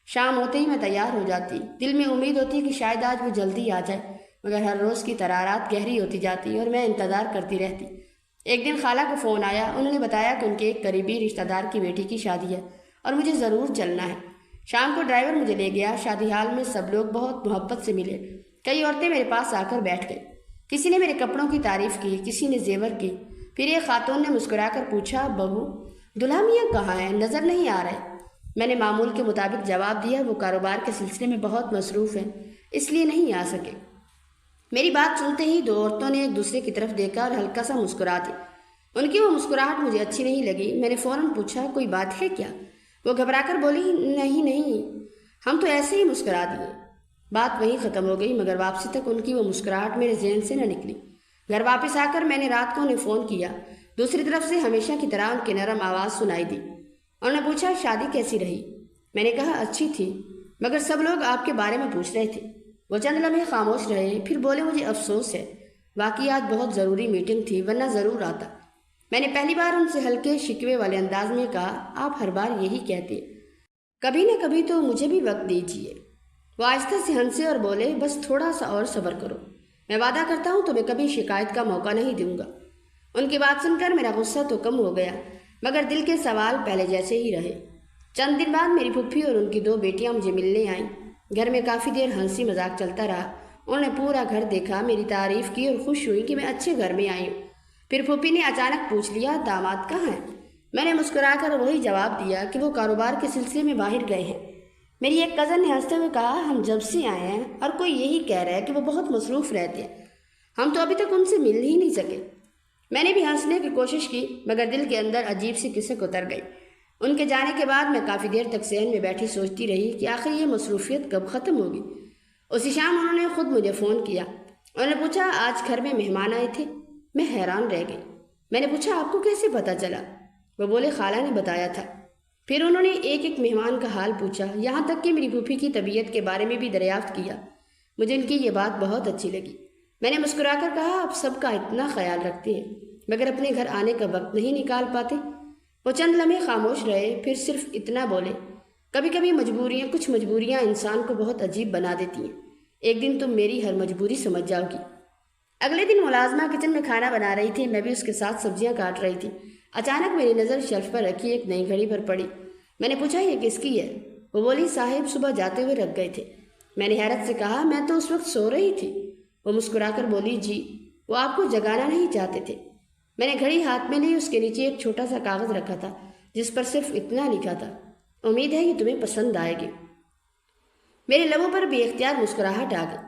شام ہوتے ہی میں تیار ہو جاتی، دل میں امید ہوتی کہ شاید آج وہ جلدی آ جائے، مگر ہر روز کی طرح رات گہری ہوتی جاتی اور میں انتظار کرتی رہتی۔ ایک دن خالہ کو فون آیا، انہوں نے بتایا کہ ان کے ایک قریبی رشتہ دار کی بیٹی کی شادی ہے اور مجھے ضرور چلنا ہے۔ شام کو ڈرائیور مجھے لے گیا۔ شادی ہال میں سب لوگ بہت محبت سے ملے۔ کئی عورتیں میرے پاس آ کر بیٹھ گئی، کسی نے میرے کپڑوں کی تعریف کی، کسی نے زیور کی، پھر ایک خاتون نے مسکرا کر پوچھا، بہو، دلہا میاں کہاں ہیں؟ نظر نہیں آ رہے۔ میں نے معمول کے مطابق جواب دیا، وہ کاروبار کے سلسلے میں بہت مصروف ہیں، اس لیے نہیں آ سکے۔ میری بات سنتے ہی 2 عورتوں نے ایک دوسرے کی طرف دیکھا اور ہلکا سا مسکرا دی۔ ان کی وہ مسکراہٹ مجھے اچھی نہیں لگی۔ میں نے فوراً پوچھا، کوئی بات ہے کیا؟ وہ گھبرا کر بولی، نہیں، ہم تو ایسے ہی مسکرا دیے۔ بات وہیں ختم ہو گئی، مگر واپسی تک ان کی وہ مسکراہٹ میرے ذہن سے نہ نکلی۔ گھر واپس آ کر میں نے رات کو انہیں فون کیا۔ دوسری طرف سے ہمیشہ کی طرح ان کی نرم آواز سنائی دی، انہوں نے پوچھا شادی کیسی رہی؟ میں نے کہا اچھی تھی، مگر سب لوگ آپ کے بارے میں پوچھ رہے تھے۔ وہ چند لمحے خاموش رہے، پھر بولے مجھے افسوس ہے، واقعی آج بہت ضروری میٹنگ تھی ورنہ ضرور آتا۔ میں نے پہلی بار ان سے ہلکے شکوے والے انداز میں کہا آپ ہر بار یہی کہتے، کبھی نہ کبھی تو مجھے بھی وقت دیجیے۔ وہ آہستہ سے ہنسے اور بولے بس تھوڑا سا اور صبر کرو، میں وعدہ کرتا ہوں تمہیں کبھی شکایت کا موقع نہیں دوں گا۔ ان کی بات سن کر میرا غصہ تو کم ہو گیا، مگر دل کے سوال پہلے جیسے ہی رہے۔ چند دن بعد میری پھپھی اور ان کی 2 بیٹیاں مجھے ملنے آئیں۔ گھر میں کافی دیر ہنسی مذاق چلتا رہا۔ انہوں نے پورا گھر دیکھا، میری تعریف کی اور خوش ہوئی کہ میں اچھے گھر میں آئی ہوں۔ پھر پھپھی نے اچانک پوچھ لیا داماد کہاں ہیں؟ میں نے مسکرا کر وہی جواب دیا کہ وہ کاروبار کے سلسلے میں باہر گئے ہیں۔ میری ایک کزن نے ہنستے ہوئے کہا ہم جب سے آئے ہیں اور کوئی یہی کہہ رہا ہے کہ وہ بہت مصروف رہتے ہیں، ہم تو ابھی تک ان سے مل ہی نہیں سکے۔ میں نے بھی ہنسنے کی کوشش کی، مگر دل کے اندر عجیب سی کسک اتر گئی۔ ان کے جانے کے بعد میں کافی دیر تک صحن میں بیٹھی سوچتی رہی کہ آخر یہ مصروفیت کب ختم ہوگی۔ اسی شام انہوں نے خود مجھے فون کیا۔ انہوں نے پوچھا آج گھر میں مہمان آئے تھے؟ میں حیران رہ گئی۔ میں نے پوچھا آپ کو کیسے پتہ چلا؟ وہ بولے خالہ نے بتایا تھا۔ پھر انہوں نے ایک ایک مہمان کا حال پوچھا، یہاں تک کہ میری پھوپھی کی طبیعت کے بارے میں بھی دریافت کیا۔ مجھے ان کی یہ بات بہت اچھی لگی۔ میں نے مسکرا کر کہا آپ سب کا اتنا خیال رکھتے ہیں مگر اپنے گھر آنے کا وقت نہیں نکال پاتے؟ وہ چند لمحے خاموش رہے، پھر صرف اتنا بولے کبھی کبھی کچھ مجبوریاں انسان کو بہت عجیب بنا دیتی ہیں، ایک دن تم میری ہر مجبوری سمجھ جاؤ گی۔ اگلے دن ملازمہ کچن میں کھانا بنا رہی تھی، میں بھی اس کے ساتھ سبزیاں کاٹ رہی تھی۔ اچانک میری نظر شیلف پر رکھی ایک نئی گھڑی پر پڑی۔ میں نے پوچھا یہ کس کی ہے؟ وہ بولی صاحب صبح جاتے ہوئے رکھ گئے تھے۔ میں نے حیرت سے کہا میں تو اس وقت سو رہی تھی۔ وہ مسکرا کر بولی جی، وہ آپ کو جگانا نہیں چاہتے تھے۔ میں نے گھڑی ہاتھ میں لی، اس کے نیچے ایک چھوٹا سا کاغذ رکھا تھا جس پر صرف اتنا لکھا تھا، امید ہے یہ تمہیں پسند آئے گی۔ میرے لبوں پر بے اختیار مسکراہٹ آ گئی۔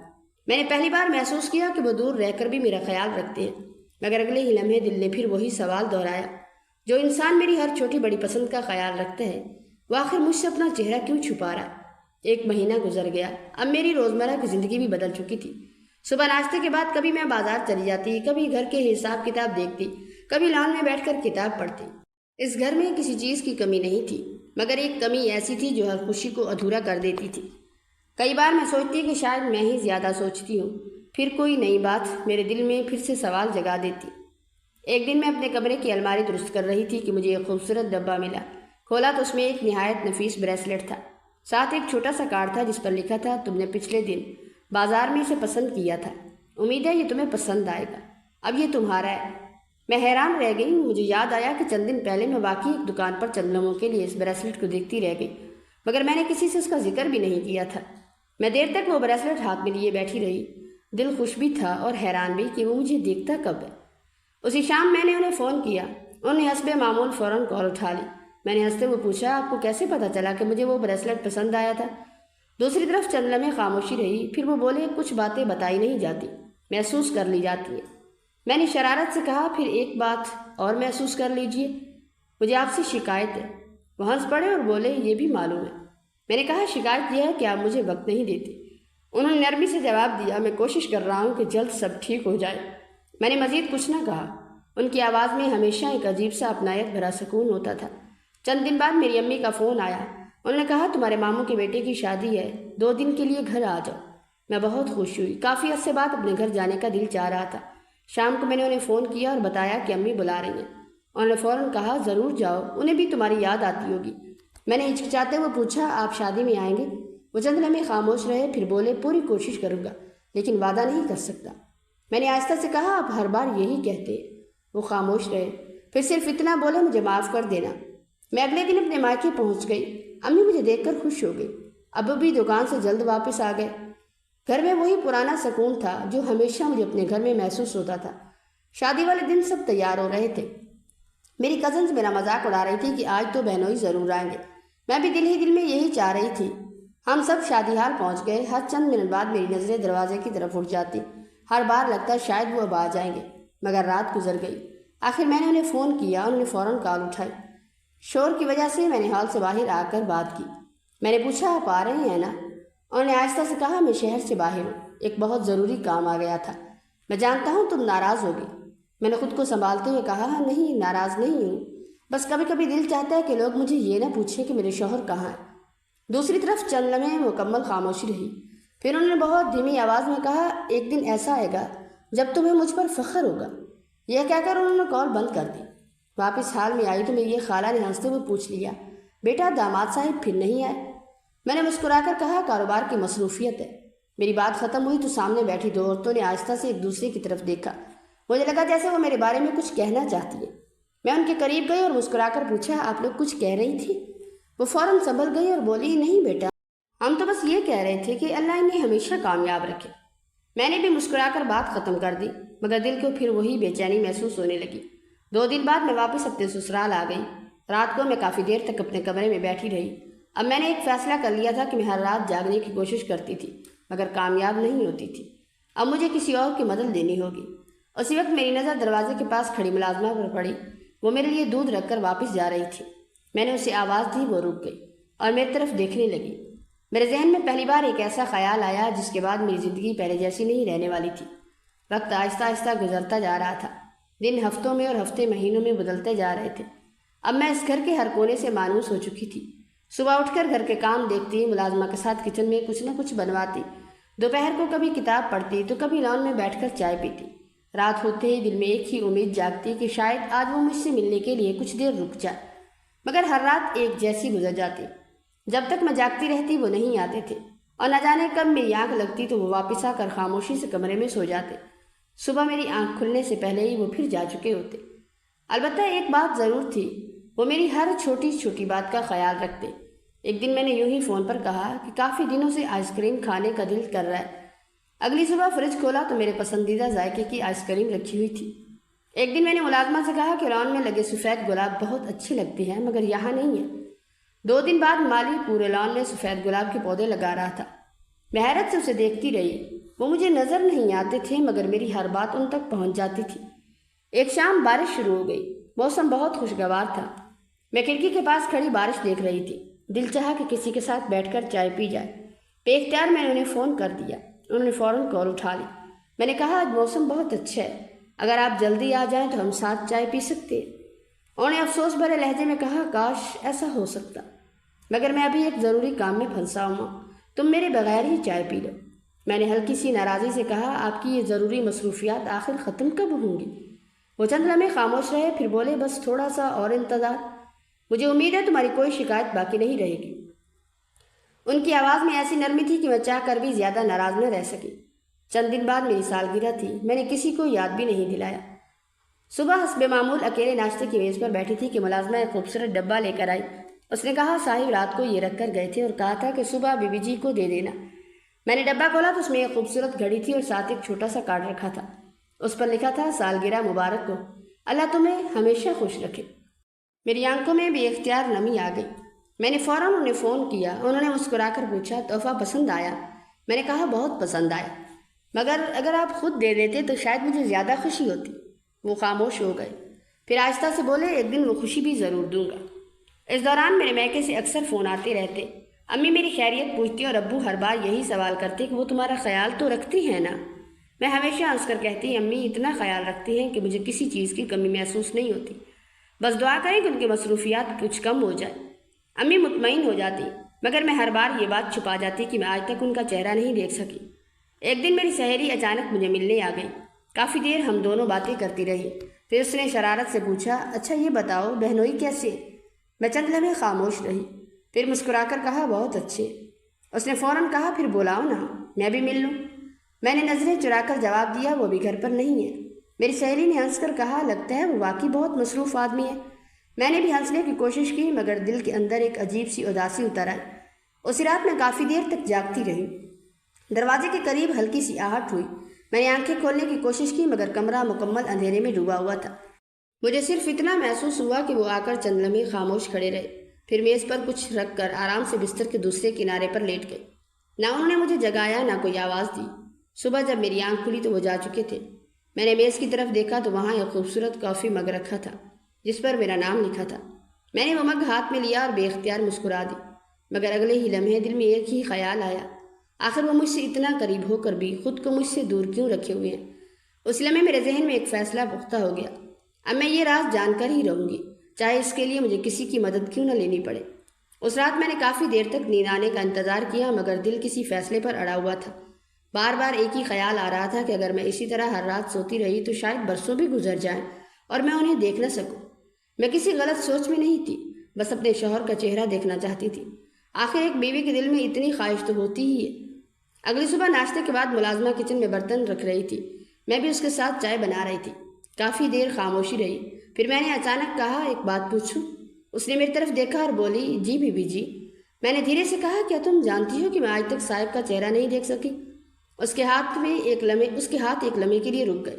میں نے پہلی بار محسوس کیا کہ وہ دور رہ کر بھی میرا خیال رکھتے ہیں، مگر اگلے ہی لمحے دل نے پھر وہی سوال دہرایا، جو انسان میری ہر چھوٹی بڑی پسند کا خیال رکھتا ہے وہ آخر مجھ سے اپنا چہرہ کیوں چھپا رہا ہے؟ 1 مہینہ گزر گیا، اب میری روزمرہ کی زندگی بھی بدل چکی تھی۔ صبح ناشتے کے بعد کبھی میں بازار چلی جاتی، کبھی گھر کے حساب کتاب دیکھتی، کبھی لان میں بیٹھ کر کتاب پڑھتی۔ اس گھر میں کسی چیز کی کمی نہیں تھی، مگر ایک کمی ایسی تھی جو ہر خوشی کو ادھورا کر دیتی تھی۔ کئی بار میں سوچتی کہ شاید میں ہی زیادہ سوچتی ہوں، پھر کوئی نئی بات میرے دل میں پھر سے سوال جگا دیتی۔ ایک دن میں اپنے کمرے کی الماری درست کر رہی تھی کہ مجھے ایک خوبصورت ڈبہ ملا۔ کھولا تو اس میں ایک نہایت نفیس بریسلٹ تھا، ساتھ ایک چھوٹا سا کارڈ تھا جس پر لکھا تھا تم نے پچھلے دن بازار میں اسے پسند کیا تھا، امید ہے یہ تمہیں پسند آئے گا، اب یہ تمہارا ہے۔ میں حیران رہ گئی، مجھے یاد آیا کہ چند دن پہلے میں واقعی ایک دکان پر چند لمحوں کے لیے اس بریسلٹ کو دیکھتی رہ گئی، مگر میں نے کسی سے اس کا ذکر بھی نہیں کیا تھا۔ میں دیر تک وہ بریسلٹ ہاتھ میں لیے بیٹھی رہی، دل خوش بھی تھا اور حیران بھی کہ وہ مجھے دیکھتا کب ہے۔ اسی شام میں نے انہیں فون کیا، انہوں نے حسب معمول فوراً کال اٹھا لی۔ میں نے ہنستے ہوئے پوچھا آپ کو کیسے پتہ چلا کہ مجھے وہ بریسلٹ پسند آیا تھا؟ دوسری طرف چند لمحے خاموشی رہی، پھر وہ بولے کچھ باتیں بتائی نہیں جاتی، محسوس کر لی جاتی ہیں۔ میں نے شرارت سے کہا پھر ایک بات اور محسوس کر لیجئے، مجھے آپ سے شکایت ہے۔ وہ ہنس پڑے اور بولے یہ بھی معلوم ہے۔ میں نے کہا شکایت یہ ہے کہ آپ مجھے وقت نہیں دیتے۔ انہوں نے نرمی سے جواب دیا میں کوشش کر رہا ہوں کہ جلد سب ٹھیک ہو جائے۔ میں نے مزید کچھ نہ کہا، ان کی آواز میں ہمیشہ ایک عجیب سا اپنائیت بھرا سکون ہوتا تھا۔ چند دن بعد میری امی کا فون آیا، انہوں نے کہا تمہارے ماموں کے بیٹے کی شادی ہے، 2 دن کے لیے گھر آ جاؤ۔ میں بہت خوش ہوئی، کافی عرصے بعد اپنے گھر جانے کا دل چاہ رہا تھا۔ شام کو میں نے انہیں فون کیا اور بتایا کہ امی بلا رہی ہیں۔ انہوں نے فوراً کہا ضرور جاؤ، انہیں بھی تمہاری یاد آتی ہوگی۔ میں نے ہچکچاتے ہوئے پوچھا آپ شادی میں آئیں گے؟ وہ چند لمحے خاموش رہے، پھر بولے پوری کوشش کروں گا لیکن وعدہ نہیں کر سکتا۔ میں نے آہستہ سے کہا آپ ہر بار یہی کہتے ہیں۔ وہ خاموش رہے، پھر صرف اتنا بولے مجھے معاف کر دینا۔ میں اگلے دن اپنے مائکے پہنچ گئی، امی مجھے دیکھ کر خوش ہو گئی، ابو بھی دکان سے جلد واپس آ گئے۔ گھر میں وہی پرانا سکون تھا جو ہمیشہ مجھے اپنے گھر میں محسوس ہوتا تھا۔ شادی والے دن سب تیار ہو رہے تھے، میری کزنز میرا مذاق اڑا رہی تھی کہ آج تو بہنوئی ضرور آئیں گے۔ میں بھی دل ہی دل میں یہی چاہ رہی تھی۔ ہم سب شادی ہال پہنچ گئے، ہر چند منٹ بعد میری نظریں دروازے کی طرف اٹھ جاتی، ہر بار لگتا شاید وہ اب آ جائیں گے، مگر رات گزر گئی۔ آخر میں نے انہیں فون کیا، انہوں نے فوراً کال اٹھائی۔ شور کی وجہ سے میں نے ہال سے باہر آ کر بات کی۔ میں نے پوچھا آپ آ رہے ہیں نا؟ انہوں نے آہستہ سے کہا میں شہر سے باہر ہوں، ایک بہت ضروری کام آ گیا تھا، میں جانتا ہوں تم ناراض ہوگی۔ میں نے خود کو سنبھالتے ہوئے کہا نہیں ناراض نہیں ہوں، بس کبھی کبھی دل چاہتا ہے کہ لوگ مجھے یہ نہ پوچھیں کہ میرے شوہر کہاں ہے۔ دوسری طرف چند لمحے مکمل خاموشی رہی، پھر انہوں نے بہت دھیمی آواز میں کہا، ایک دن ایسا آئے گا جب تمہیں مجھ پر فخر ہوگا۔ یہ کہہ کر انہوں نے کال بند کر دی۔ واپس حال میں آئی تو میری یہ خالہ نے ہنستے ہوئے پوچھ لیا، بیٹا داماد صاحب پھر نہیں آئے؟ میں نے مسکرا کر کہا، کاروبار کی مصروفیت ہے۔ میری بات ختم ہوئی تو سامنے بیٹھی دو عورتوں نے آہستہ سے ایک دوسرے کی طرف دیکھا۔ مجھے لگا جیسے وہ میرے بارے میں کچھ کہنا چاہتی ہے۔ میں ان کے قریب گئی اور مسکرا کر پوچھا، آپ لوگ کچھ کہہ رہی تھی؟ وہ فوراً سنبھل گئی اور بولی، نہیں بیٹا، ہم تو بس یہ کہہ رہے تھے کہ اللہ انہیں ہمیشہ کامیاب رکھے۔ میں نے بھی مسکرا کر بات ختم کر دی، مگر دل کو پھر وہی بے چینی محسوس ہونے لگی۔ 2 دن بعد میں واپس اپنے سسرال آ گئی۔ رات کو میں کافی دیر تک اپنے کمرے میں بیٹھی رہی۔ اب میں نے ایک فیصلہ کر لیا تھا کہ میں ہر رات جاگنے کی کوشش کرتی تھی، مگر کامیاب نہیں ہوتی تھی۔ اب مجھے کسی اور کی مدد لینی ہوگی۔ اسی وقت میری نظر دروازے کے پاس کھڑی ملازمہ پر پڑی۔ وہ میرے لیے دودھ رکھ کر واپس جا رہی تھی۔ میں نے اسے آواز دی، وہ رک گئی اور میری طرف دیکھنے لگی۔ میرے ذہن میں پہلی بار ایک ایسا خیال آیا جس کے بعد میری زندگی پہلے جیسی نہیں رہنے والی تھی۔ وقت آہستہ آہستہ گزرتا جا رہا تھا، دن ہفتوں میں اور ہفتے مہینوں میں بدلتے جا رہے تھے۔ اب میں اس گھر کے ہر کونے سے مانوس ہو چکی تھی۔ صبح اٹھ کر گھر کے کام دیکھتی، ملازمہ کے ساتھ کچن میں کچھ نہ کچھ بنواتی، دوپہر کو کبھی کتاب پڑھتی تو کبھی لان میں بیٹھ کر چائے پیتی۔ رات ہوتے ہی دل میں ایک ہی امید جاگتی کہ شاید آج وہ مجھ سے ملنے کے لیے کچھ دیر رک جائے، مگر ہر رات ایک جیسی گزر جاتی۔ جب تک میں جاگتی رہتی وہ نہیں آتے تھے، اور نہ جانے کب میری آنکھ لگتی تو وہ واپس آ کر خاموشی سے کمرے میں سو جاتے۔ صبح میری آنکھ کھلنے سے پہلے ہی وہ پھر جا چکے ہوتے۔ البتہ ایک بات ضرور تھی، وہ میری ہر چھوٹی چھوٹی بات کا خیال رکھتے۔ ایک دن میں نے یوں ہی فون پر کہا کہ کافی دنوں سے آئس کریم کھانے کا دل کر رہا ہے۔ اگلی صبح فریج کھولا تو میرے پسندیدہ ذائقے کی آئس کریم رکھی ہوئی تھی۔ ایک دن میں نے ملازمہ سے کہا کہ لان میں لگے سفید گلاب بہت اچھے لگتے ہیں، مگر یہاں نہیں ہے۔ 2 دن بعد مالی پورے لان میں سفید گلاب کے پودے لگا رہا تھا۔ میں حیرت سے اسے دیکھتی رہی۔ وہ مجھے نظر نہیں آتے تھے، مگر میری ہر بات ان تک پہنچ جاتی تھی۔ ایک شام بارش شروع ہو گئی، موسم بہت خوشگوار تھا۔ میں کھڑکی کے پاس کھڑی بارش دیکھ رہی تھی۔ دل چاہا کہ کسی کے ساتھ بیٹھ کر چائے پی جائے۔ بے اختیار میں نے انہیں فون کر دیا۔ انہوں نے فوراً کال اٹھا لی۔ میں نے کہا، آج موسم بہت اچھا ہے، اگر آپ جلدی آ جائیں تو ہم ساتھ چائے پی سکتے ہیں۔ انہوں نے افسوس بھرے لہجے میں کہا، کاش ایسا ہو سکتا، مگر میں ابھی ایک ضروری کام میں پھنسا ہوں، تم میرے بغیر ہی چائے پی لو۔ میں نے ہلکی سی ناراضی سے کہا، آپ کی یہ ضروری مصروفیات آخر ختم کب ہوں گی؟ وہ چند لمحے خاموش رہے، پھر بولے، بس تھوڑا سا اور انتظار، مجھے امید ہے تمہاری کوئی شکایت باقی نہیں رہے گی۔ ان کی آواز میں ایسی نرمی تھی کہ میں چاہ کر بھی زیادہ ناراض نہ رہ سکی۔ چند دن بعد میری سالگرہ تھی، میں نے کسی کو یاد بھی نہیں دلایا۔ صبح حسب معمول اکیلے ناشتے کی میز پر بیٹھی تھی کہ ملازمہ ایک خوبصورت ڈبہ لے کر آئی۔ اس نے کہا، صاحب رات کو یہ رکھ کر گئے تھے اور کہا تھا کہ صبح بی بی جی کو دے دینا۔ میں نے ڈبہ کھولا تو اس میں ایک خوبصورت گھڑی تھی اور ساتھ ایک چھوٹا سا کارڈ رکھا تھا۔ اس پر لکھا تھا، سالگرہ مبارک ہو، اللہ تمہیں ہمیشہ خوش رکھے۔ میری آنکھوں میں بے اختیار نمی آ گئی۔ میں نے فوراً انہیں فون کیا۔ انہوں نے مسکرا کر پوچھا، تحفہ پسند آیا؟ میں نے کہا، بہت پسند آیا، مگر اگر آپ خود دے دیتے تو شاید مجھے زیادہ خوشی ہوتی۔ وہ خاموش ہو گئے، پھر آہستہ سے بولے، ایک دن وہ خوشی بھی ضرور دوں گا۔ اس دوران میرے میکے سے اکثر فون آتے رہتے۔ امی میری خیریت پوچھتی اور ابو ہر بار یہی سوال کرتے کہ وہ تمہارا خیال تو رکھتی ہیں نا؟ میں ہمیشہ ہنس کر کہتی، امی اتنا خیال رکھتی ہیں کہ مجھے کسی چیز کی کمی محسوس نہیں ہوتی، بس دعا کریں کہ ان کی مصروفیات کچھ کم ہو جائے۔ امی مطمئن ہو جاتی، مگر میں ہر بار یہ بات چھپا جاتی کہ میں آج تک ان کا چہرہ نہیں دیکھ سکی۔ ایک دن میری سہیلی اچانک مجھے ملنے آ گئی۔ کافی دیر ہم دونوں باتیں کرتی رہی، پھر اس نے شرارت سے پوچھا، اچھا یہ بتاؤ بہنوئی کیسے؟ میں چند لمحے خاموش رہی، پھر مسکرا کر کہا، بہت اچھے۔ اس نے فوراً کہا، پھر بلاؤ نا، میں بھی مل لوں۔ میں نے نظریں چرا کر جواب دیا، وہ بھی گھر پر نہیں ہے۔ میری سہیلی نے ہنس کر کہا، لگتا ہے وہ واقعی بہت مصروف آدمی ہے۔ میں نے بھی ہنسنے کی کوشش کی، مگر دل کے اندر ایک عجیب سی اداسی اتر آئی۔ اسی رات میں کافی دیر تک جاگتی رہی۔ دروازے کے قریب ہلکی سی آہٹ ہوئی۔ میں نے آنکھیں کھولنے کی کوشش کی، مگر کمرہ مکمل اندھیرے میں ڈوبا ہوا تھا۔ مجھے صرف اتنا محسوس ہوا کہ وہ آ کر چند لمحے خاموش کھڑے رہے، پھر میز پر کچھ رکھ کر آرام سے بستر کے دوسرے کنارے پر لیٹ گئے۔ نہ انہوں نے مجھے جگایا، نہ کوئی آواز دی۔ صبح جب میری آنکھ کھلی تو وہ جا چکے تھے۔ میں نے میز کی طرف دیکھا تو وہاں ایک خوبصورت کافی مگ رکھا تھا جس پر میرا نام لکھا تھا۔ میں نے وہ مگ ہاتھ میں لیا اور بے اختیار مسکرا دی، مگر اگلے ہی لمحے دل میں ایک ہی خیال آیا، آخر وہ مجھ سے اتنا قریب ہو کر بھی خود کو مجھ سے دور کیوں رکھے ہوئے ہیں؟ اس لمحے میرے ذہن میں ایک فیصلہ پختہ ہو گیا، اب میں یہ راز جان کر ہی رہوں گی، چاہے اس کے لیے مجھے کسی کی مدد کیوں نہ لینی پڑے۔ اس رات میں نے کافی دیر تک نیند آنے کا انتظار کیا، مگر دل کسی فیصلے پر اڑا ہوا تھا۔ بار بار ایک ہی خیال آ رہا تھا کہ اگر میں اسی طرح ہر رات سوتی رہی تو شاید برسوں بھی گزر جائیں اور میں انہیں دیکھ نہ سکوں۔ میں کسی غلط سوچ میں نہیں تھی، بس اپنے شوہر کا چہرہ دیکھنا چاہتی تھی۔ آخر ایک بیوی کے دل میں اتنی خواہش تو ہوتی ہی ہے۔ اگلی صبح ناشتے کے بعد ملازمہ کچن میں برتن رکھ رہی تھی، میں بھی اس کے ساتھ چائے بنا رہی تھی۔ کافی دیر خاموشی رہی، پھر میں نے اچانک کہا، ایک بات پوچھوں؟ اس نے میری طرف دیکھا اور بولی، جی بی بی جی۔ میں نے دھیرے سے کہا، کیا تم جانتی ہو کہ میں آج تک صاحب کا چہرہ نہیں دیکھ سکی؟ اس کے ہاتھ ایک لمحے کے لیے رک گئے،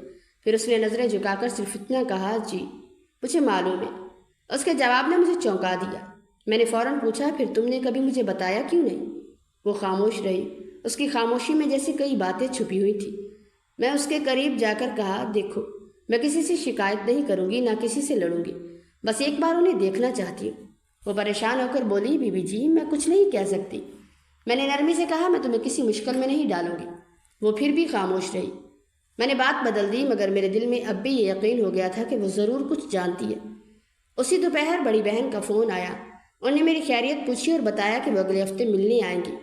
پھر اس نے نظریں جھکا کر صرف اتنا کہا، جی مجھے معلوم ہے۔ اس کے جواب نے مجھے چونکا دیا۔ میں نے فوراً پوچھا، پھر تم نے کبھی مجھے بتایا کیوں نہیں؟ وہ خاموش رہی، اس کی خاموشی میں جیسے کئی باتیں چھپی ہوئی تھیں۔ میں اس کے قریب جا کر کہا، دیکھو میں کسی سے شکایت نہیں کروں گی، نہ کسی سے لڑوں گی، بس ایک بار انہیں دیکھنا چاہتی ہوں۔ وہ پریشان ہو کر بولی، بی بی جی میں کچھ نہیں کہہ سکتی۔ میں نے نرمی سے کہا، میں تمہیں کسی مشکل میں نہیں ڈالوں گی۔ وہ پھر بھی خاموش رہی۔ میں نے بات بدل دی، مگر میرے دل میں اب بھی یہ یقین ہو گیا تھا کہ وہ ضرور کچھ جانتی ہے۔ اسی دوپہر بڑی بہن کا فون آیا۔ انہوں نے میری خیریت پوچھی اور بتایا کہ وہ اگلے ہفتے ملنے آئیں گی۔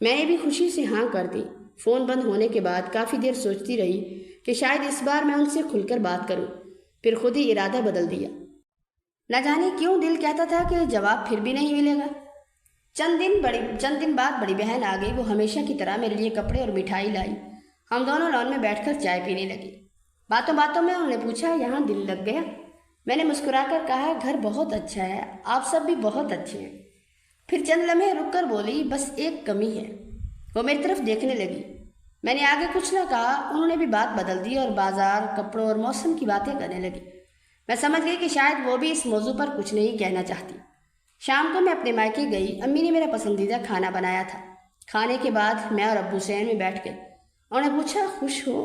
میں نے بھی خوشی سے ہاں کر دی۔ فون بند ہونے کے بعد کافی دیر سوچتی رہی کہ شاید اس بار میں ان سے کھل کر بات کروں، پھر خود ہی ارادہ بدل دیا۔ نہ جانے کیوں دل کہتا تھا کہ جواب پھر بھی نہیں ملے گا۔ چند دن بعد بڑی بہن آ گئی۔ وہ ہمیشہ کی طرح میرے لیے کپڑے اور مٹھائی لائی۔ ہم دونوں لان میں بیٹھ کر چائے پینے لگے۔ باتوں باتوں میں انہوں نے پوچھا، یہاں دل لگ گیا؟ میں نے مسکرا کر کہا، گھر بہت اچھا ہے، آپ سب بھی بہت اچھے ہیں۔ پھر چند لمحے رک کر بولی، بس ایک کمی ہے۔ وہ میری طرف دیکھنے لگی۔ میں نے آگے کچھ نہ کہا، انہوں نے بھی بات بدل دی اور بازار، کپڑوں اور موسم کی باتیں کرنے لگی۔ میں سمجھ گئی کہ شاید وہ بھی اس موضوع پر کچھ نہیں کہنا چاہتی۔ شام کو میں اپنے مائکے گئی۔ امی نے میرا پسندیدہ کھانا بنایا تھا۔ کھانے کے بعد میں اور ابو سین میں بیٹھ گئے۔ انہوں نے پوچھا، خوش ہو؟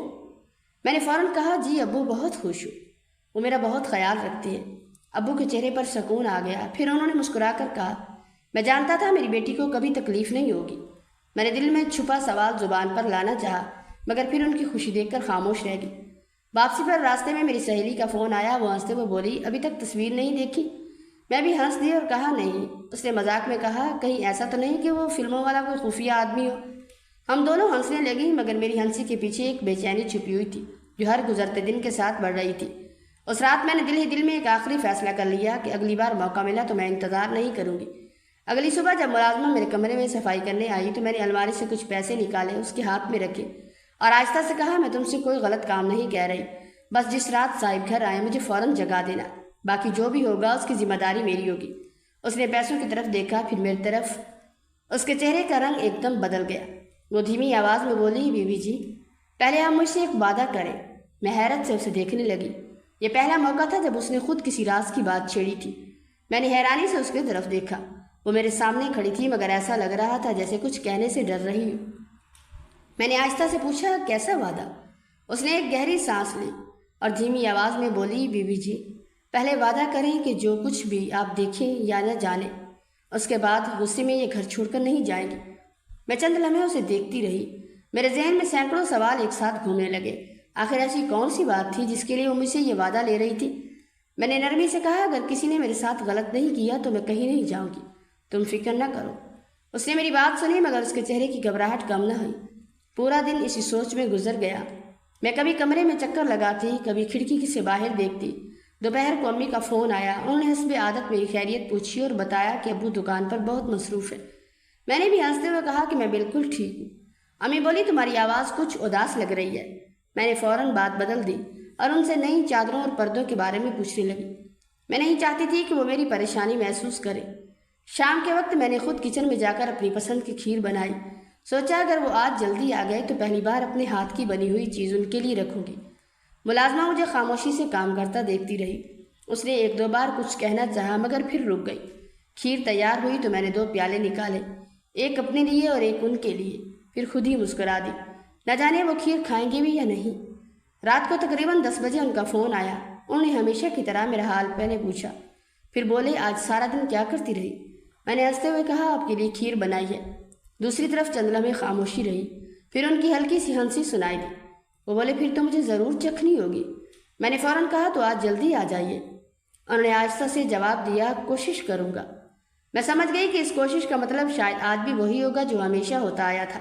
میں نے فوراً کہا، جی ابو بہت خوش ہوں، وہ میرا بہت خیال رکھتے ہیں۔ ابو کے چہرے پر سکون آ گیا۔ پھر انہوں نے مسکرا کر کہا، میں جانتا تھا میری بیٹی کو کبھی تکلیف نہیں ہوگی۔ میں نے دل میں چھپا سوال زبان پر لانا چاہا، مگر پھر ان کی خوشی دیکھ کر خاموش رہ گئی۔ واپسی پر راستے میں میری سہیلی کا فون آیا۔ وہ ہنستے ہوئے بولی، ابھی تک تصویر نہیں دیکھی؟ میں بھی ہنس دی اور کہا، نہیں۔ اس نے مذاق میں کہا، کہیں ایسا تو نہیں کہ وہ فلموں والا کوئی خفیہ آدمی ہو؟ ہم دونوں ہنسنے لگیں، مگر میری ہنسی کے پیچھے ایک بے چینی چھپی ہوئی تھی جو ہر گزرتے دن کے ساتھ بڑھ رہی تھی۔ اس رات میں نے دل ہی دل میں ایک آخری فیصلہ کر لیا کہ اگلی بار موقع ملا تو میں انتظار نہیں کروں گی۔ اگلی صبح جب ملازمہ میرے کمرے میں صفائی کرنے آئی تو میں نے الماری سے کچھ پیسے نکالے، اس کے ہاتھ میں رکھے اور آہستہ سے کہا، میں تم سے کوئی غلط کام نہیں کہہ رہی، بس جس رات صاحب گھر آئے مجھے فوراً جگا دینا، باقی جو بھی ہوگا اس کی ذمہ داری میری ہوگی۔ اس نے پیسوں کی طرف دیکھا، پھر میری طرف۔ اس کے چہرے کا رنگ ایک دم بدل گیا۔ وہ دھیمی آواز میں بولی، بی بی جی پہلے آپ مجھ سے ایک وعدہ کریں۔ میں حیرت سے اسے دیکھنے لگی۔ یہ پہلا موقع تھا جب اس نے خود کسی راز کی بات چھیڑی تھی۔ میں نے حیرانی سے اس کی طرف دیکھا۔ وہ میرے سامنے کھڑی تھی، مگر ایسا لگ رہا تھا جیسے کچھ کہنے سے ڈر رہی ہو۔ میں نے آہستہ سے پوچھا، کیسا وعدہ؟ اس نے ایک گہری سانس لی اور دھیمی آواز میں بولی، بی بی جی پہلے وعدہ کریں کہ جو کچھ بھی آپ دیکھیں یا نہ جانیں، اس کے بعد غصے میں یہ گھر چھوڑ کر نہیں جائیں گی۔ میں چند لمحے اسے دیکھتی رہی۔ میرے ذہن میں سینکڑوں سوال ایک ساتھ گھومنے لگے۔ آخر ایسی کون سی بات تھی جس کے لیے وہ مجھ سے یہ وعدہ لے رہی تھی؟ میں نے نرمی سے کہا، اگر کسی نے میرے ساتھ غلط نہیں کیا تو میں کہیں نہیں جاؤں گی، تم فکر نہ کرو۔ اس نے میری بات سنی، مگر اس کے چہرے کی گھبراہٹ کم نہ ہوئی۔ پورا دن اسی سوچ میں گزر گیا۔ میں کبھی کمرے میں چکر لگاتی، کبھی کھڑکی سے باہر دیکھتی۔ دوپہر کو امی کا فون آیا۔ انہوں نے حسب عادت میری خیریت پوچھی اور بتایا کہ ابو دکان پر بہت مصروف ہے۔ میں نے بھی ہنستے ہوئے کہا کہ میں بالکل ٹھیک ہوں۔ امی بولی، تمہاری آواز کچھ اداس لگ رہی ہے۔ میں نے فوراً بات بدل دی اور ان سے نئی چادروں اور پردوں کے بارے میں پوچھنے لگی۔ میں نہیں چاہتی تھی کہ وہ میری پریشانی محسوس کرے۔ شام کے وقت میں نے خود کچن میں جا کر اپنی پسند کی کھیر بنائی۔ سوچا اگر وہ آج جلدی آ گئے تو پہلی بار اپنے ہاتھ کی بنی ہوئی چیز ان کے لیے رکھوں گی۔ ملازمہ مجھے خاموشی سے کام کرتا دیکھتی رہی۔ اس نے ایک دو بار کچھ کہنا چاہا، مگر پھر رک گئی۔ کھیر تیار ہوئی تو میں نے 2 پیالے نکالے، ایک اپنے لیے اور ایک ان کے لیے، پھر خود ہی مسکرا دی۔ نہ جانے وہ کھیر کھائیں گے بھی یا نہیں۔ رات کو تقریباً 10 بجے ان کا فون آیا۔ انہوں نے ہمیشہ کی طرح میرا حال پہلے پوچھا، پھر بولے، آج سارا دن کیا کرتی رہی؟ میں نے ہنستے ہوئے کہا، آپ کے لیے کھیر بنائی ہے۔ دوسری طرف چند لمحے خاموشی رہی، پھر ان کی ہلکی سی ہنسی سنائی دی۔ وہ بولے، پھر تو مجھے ضرور چکھنی ہوگی۔ میں نے فوراً کہا، تو آج جلدی آ جائیے۔ انہوں نے آہستہ سے جواب دیا، کوشش کروں گا۔ میں سمجھ گئی کہ اس کوشش کا مطلب شاید آج بھی وہی ہوگا جو ہمیشہ ہوتا آیا تھا۔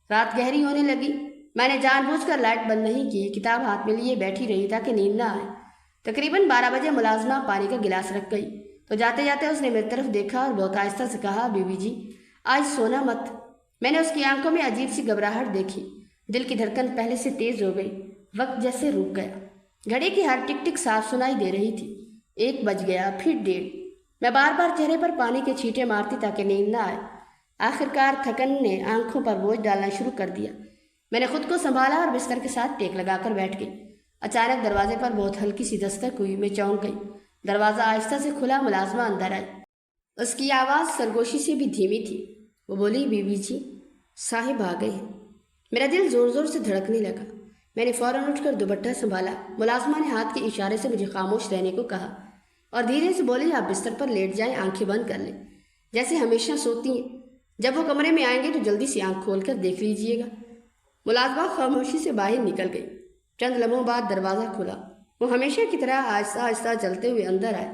رات گہری ہونے لگی۔ میں نے جان بوجھ کر لائٹ بند نہیں کی، کتاب ہاتھ میں لیے بیٹھی رہی تاکہ نیند نہ آئے۔ تقریباً 12 بجے ملازمہ پانی کا گلاس رکھ گئی تو جاتے جاتے اس نے میری طرف دیکھا اور بہت آہستہ سے کہا، بی بی جی آج سونا مت۔ میں نے اس کی آنکھوں میں عجیب سی گھبراہٹ دیکھی۔ دل کی دھڑکن پہلے سے تیز ہو گئی، وقت جیسے رک گیا۔ گھڑی کی ہر ٹک ٹک صاف سنائی دے رہی تھی۔ 1 بج گیا، پھر 1:30۔ میں بار بار چہرے پر پانی کے چھینٹے مارتی تاکہ نیند نہ آئے۔ آخر کار تھکن نے آنکھوں پر بوجھ ڈالنا شروع کر دیا۔ میں نے خود کو سنبھالا اور بستر کے ساتھ ٹیک لگا کر بیٹھ گئی۔ اچانک دروازے پر بہت ہلکی سی دستک ہوئی۔ میں چونک گئی۔ دروازہ آہستہ سے کھلا، ملازمہ اندر آئی۔ اس کی آواز سرگوشی سے بھی دھیمی تھی۔ وہ بولی، بی بی جی صاحب آ گئے ہیں۔ میرا دل زور زور سے دھڑکنے لگا۔ میں نے فوراً اٹھ کر دوپٹہ سنبھالا۔ ملازمہ نے ہاتھ کے اشارے سے مجھے خاموش رہنے کو کہا اور دھیرے سے بولی، آپ بستر پر لیٹ جائیں، آنکھیں بند کر لیں جیسے ہمیشہ سوتی ہیں۔ جب وہ کمرے میں آئیں گے تو جلدی سے آنکھ کھول کر دیکھ لیجئے گا۔ ملازمہ خاموشی سے باہر نکل گئی۔ چند لمحوں بعد دروازہ کھلا۔ وہ ہمیشہ کی طرح آہستہ آہستہ چلتے ہوئے اندر آئے۔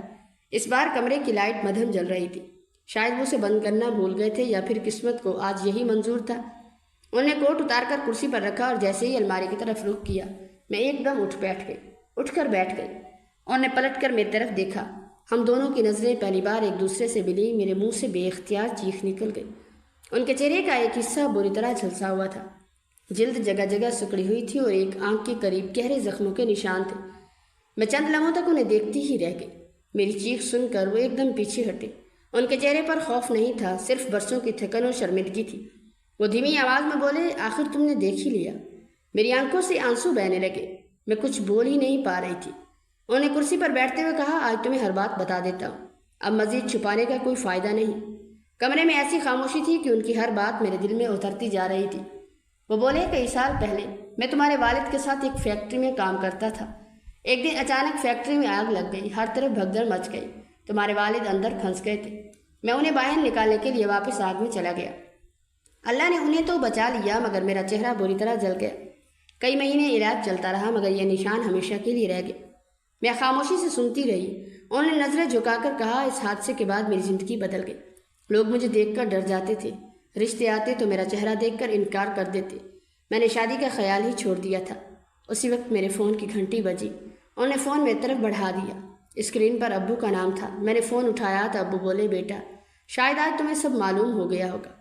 اس بار کمرے کی لائٹ مدھم جل رہی تھی۔ شاید وہ اسے بند کرنا بھول گئے تھے یا پھر قسمت کو آج یہی منظور تھا۔ انہوں نے کوٹ اتار کر کرسی پر رکھا اور جیسے ہی الماری کی طرف رخ کیا، میں ایک دم اٹھ کر بیٹھ گئی۔ انہوں نے پلٹ کر میری طرف دیکھا۔ ہم دونوں کی نظریں پہلی بار ایک دوسرے سے ملی۔ میرے منہ سے بے اختیار چیخ نکل گئی۔ ان کے چہرے کا ایک حصہ بری طرح جھلسا ہوا تھا۔ جلد جگہ جگہ سکڑی ہوئی تھی اور ایک آنکھ کے قریب گہرے زخموں کے نشان تھے۔ میں چند لمحوں تک انہیں دیکھتی ہی رہ گئی۔ میری چیخ سن کر وہ ایک دم پیچھے ہٹے۔ ان کے چہرے پر خوف نہیں تھا، صرف برسوں کی تھکن اور شرمندگی تھی۔ وہ دھیمی آواز میں بولے، آخر تم نے دیکھ ہی لیا۔ میری آنکھوں سے آنسو بہنے لگے۔ میں کچھ بول ہی نہیں پا رہی تھی۔ انہوں نے کرسی پر بیٹھتے ہوئے کہا، آج تمہیں ہر بات بتا دیتا ہوں، اب مزید چھپانے کا کوئی فائدہ نہیں۔ کمرے میں ایسی خاموشی تھی کہ ان کی ہر بات میرے دل میں اترتی جا رہی تھی۔ وہ بولے، کئی سال پہلے میں تمہارے والد کے ساتھ ایک فیکٹری میں کام کرتا تھا۔ ایک دن اچانک فیکٹری میں آگ لگ گئی، ہر طرف بھگدڑ مچ گئی۔ تمہارے والد اندر پھنس گئے تھے۔ میں انہیں باہر نکالنے کے لیے واپس آگ میں چلا گیا۔ اللہ نے انہیں تو بچا لیا، مگر میرا چہرہ بری طرح جل گیا۔ کئی مہینے علاج چلتا رہا، مگر یہ نشان ہمیشہ کے لیے رہ گئے۔ میں خاموشی سے سنتی رہی۔ انہوں نے نظریں جھکا کر کہا، اس حادثے کے بعد میری زندگی بدل گئی۔ لوگ مجھے دیکھ کر ڈر جاتے تھے، رشتے آتے تو میرا چہرہ دیکھ کر انکار کر دیتے۔ میں نے شادی کا خیال ہی چھوڑ دیا تھا۔ اسی وقت میرے فون کی گھنٹی بجی۔ انہوں نے فون میری طرف بڑھا دیا۔ اسکرین پر ابو کا نام تھا۔ میں نے فون اٹھایا تو ابو بولے، بیٹا شاید آج تمہیں سب معلوم ہو گیا ہوگا۔